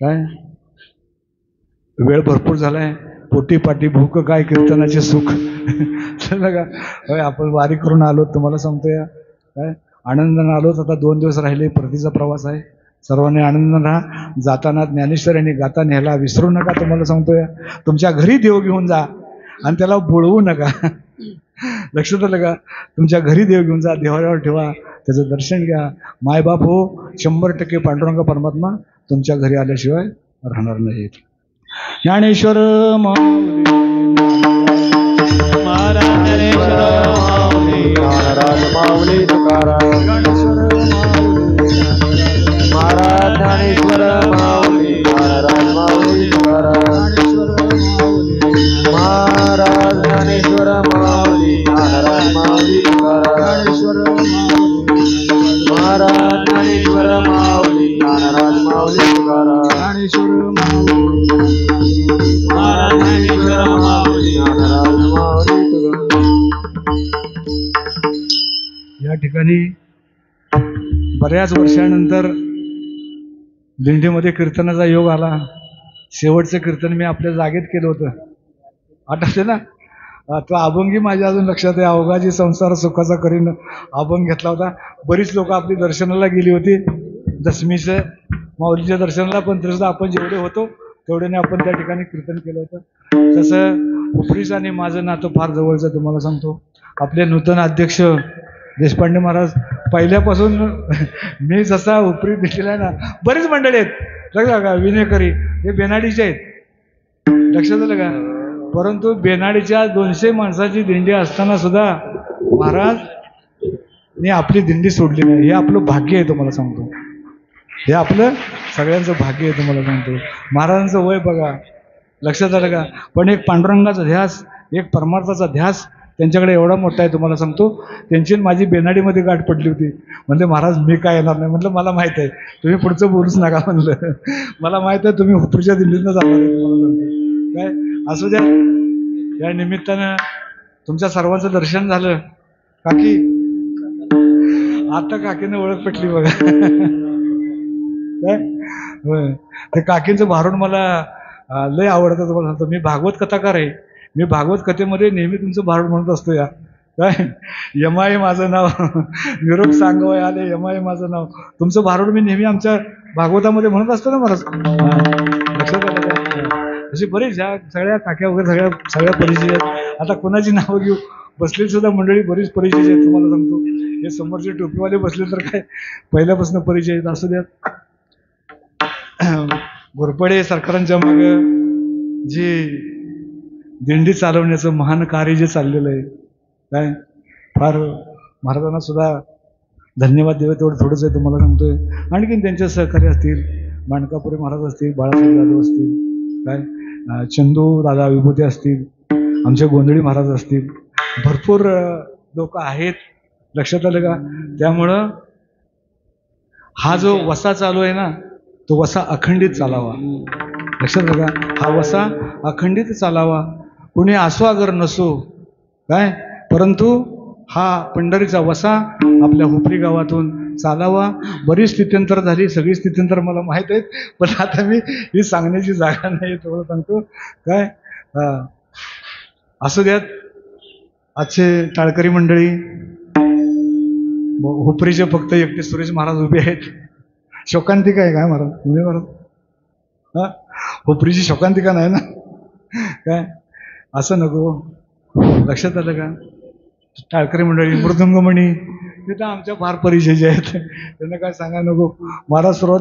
काय वेळ भरपूर झालाय, पोटी पाटी भूक काय कीर्तनाचे सुख. चला का, आपण वारी करून आलो, तुम्हाला सांगतो या काय आनंदानं आलोच. आता 2 दिवस राहिले, परतीचा प्रवास आहे. सर्वांनी आनंदानं राहा. जाताना ज्ञानेश्वरी आणि गाथा न्यायला विसरू नका, तुम्हाला सांगतो या. तुमच्या घरी देव घेऊन जा आणि त्याला बोलवू नका. लक्षात आलं का? तुमच्या घरी देव घेऊन जा, देवाऱ्यावर ठेवा, त्याचं दर्शन घ्या. मायबाप हो, 100% पांडुरंग परमात्मा तुमच्या घरी आल्याशिवाय राहणार नाहीत. ज्ञानेश्वर माऊली तुकाराम, महाराज ज्ञानेश्वर माऊली, महाराज माऊली तुकाराम, महाराज ज्ञानेश्वर माऊली, महाराज माऊली तुकाराम, महाराज ज्ञानेश्वर माऊली, महाराज माऊली तुकाराम, ज्ञानेश्वर माऊली, महाराज ज्ञानेश्वर माऊली, महाराज माऊली तुकाराम. या ठिकाणी बऱ्याच वर्षानंतर दिंडीमध्ये कीर्तनाचा योग आला. शेवटचं कीर्तन मी आपल्या जागेत केलं होतं, आठवते ना? तो अभंगी माझ्या अजून लक्षात आहे. अवघाजी संसार सुखाचा करीन अभंग घेतला होता. बरीच लोक आपली दर्शनाला गेली होती, दशमीचं माऊलीच्या दर्शनाला, पण तसं आपण जेवढे होतो तेवढ्याने आपण त्या ठिकाणी कीर्तन केलं होतं. तसं उपरीचं आणि माझं नातं फार जवळचं, तुम्हाला सांगतो. आपले नूतन अध्यक्ष देशपांडे महाराज पहिल्यापासून मी जसा उपरी दिलेला आहे ना, बरीच मंडळी आहेत लक्षात का, विनेकरी हे बेनाडीचे आहेत, लक्षात आलं का? परंतु बेनाडीच्या 200 माणसाची दिंडी असताना सुद्धा महाराज आपली दिंडी सोडली नाही. हे आपलं भाग्य आहे, तुम्हाला सांगतो. हे आपलं सगळ्यांचं भाग्य आहे, तुम्हाला सांगतो. महाराजांचं वय बघा, लक्षात आलं का? पण एक पांडुरंगाचा ध्यास, एक परमार्थाचा ध्यास त्यांच्याकडे एवढा मोठा आहे, तुम्हाला सांगतो. त्यांची माझी बेनाडीमध्ये गाठ पडली होती. म्हणले महाराज मी काय येणार नाही. म्हटलं मला माहित आहे, तुम्ही पुढचं बोलूच नका. म्हणलं मला माहित आहे तुम्ही उपरीच्या दिंडीतनं जाणार आहे, तुम्हाला सांगतो. काय असू द्या, या निमित्तानं तुमच्या सर्वांचं दर्शन झालं. काकी आता काकीनं ओळख पटली बघा. काय होय, ते काकींचं भारूड मला लय आवडतं, तुम्हाला सांगतो. मी भागवत कथाकार आहे. मी भागवत कथेमध्ये नेहमी तुमचं भारूड म्हणत असतो. या काय यमाई माझं नाव, निरोप सांगवय आले यमाई माझं नाव. तुमचं भारूड मी नेहमी आमच्या भागवतामध्ये म्हणत असतो ना मला. लक्षात आलं का? अशी बरीच ह्या सगळ्या काक्या वगैरे सगळ्या परिचय आहेत. आता कोणाची नावं घेऊ, बसलेली सुद्धा मंडळी बरीच परिचय आहेत, तुम्हाला सांगतो. हे समोरचे टोपीवाले बसले तर काय पहिल्यापासून परिचय आहेत. असू द्या. घोरपडे सरकारांच्या मागे जी दिंडी चालवण्याचं महान कार्य जे चाललेलं आहे, काय फार महाराजांना सुद्धा धन्यवाद द्यावे तेवढं थोडंच आहे तुम्हाला सांगतोय. आणखीन त्यांचे सहकारी असतील, माणकापुरे महाराज असतील, बाळासाहेब जाधव असतील, काय चंदू दादा विभूती असतील, आमचे गोंधळी महाराज असतील, भरपूर लोक आहेत. लक्षात आलं का? त्यामुळं हा जो वसा चालू आहे ना, तो वसा अखंडित चालावा. लक्षात आलं का? हा वसा अखंडित चालावा. कुणी असो अगर नसो, काय, परंतु हा पंढरीचा वसा आपल्या हुपरी गावातून चालावा. बरीच स्थित्यंतर झाली, सगळी स्थित्यंतर मला माहीत आहेत, पण आता मी ही सांगण्याची जागा नाही, थोडं सांगतो. काय असू द्यात. आजचे टाळकरी मंडळी, हुपरीचे फक्त एकटे सुरेश महाराज उभे आहेत. शोकांतिका आहे काय महाराज? म्हणजे महाराज हा हुपरीची शोकांतिका नाही ना, काय असं नको. लक्षात आलं का? टाळकरी मंडळी, मृदुंगमणी तिथं आमच्या फार परिचय आहेत, त्यांना काय सांगा नको. महाराज सुरुवात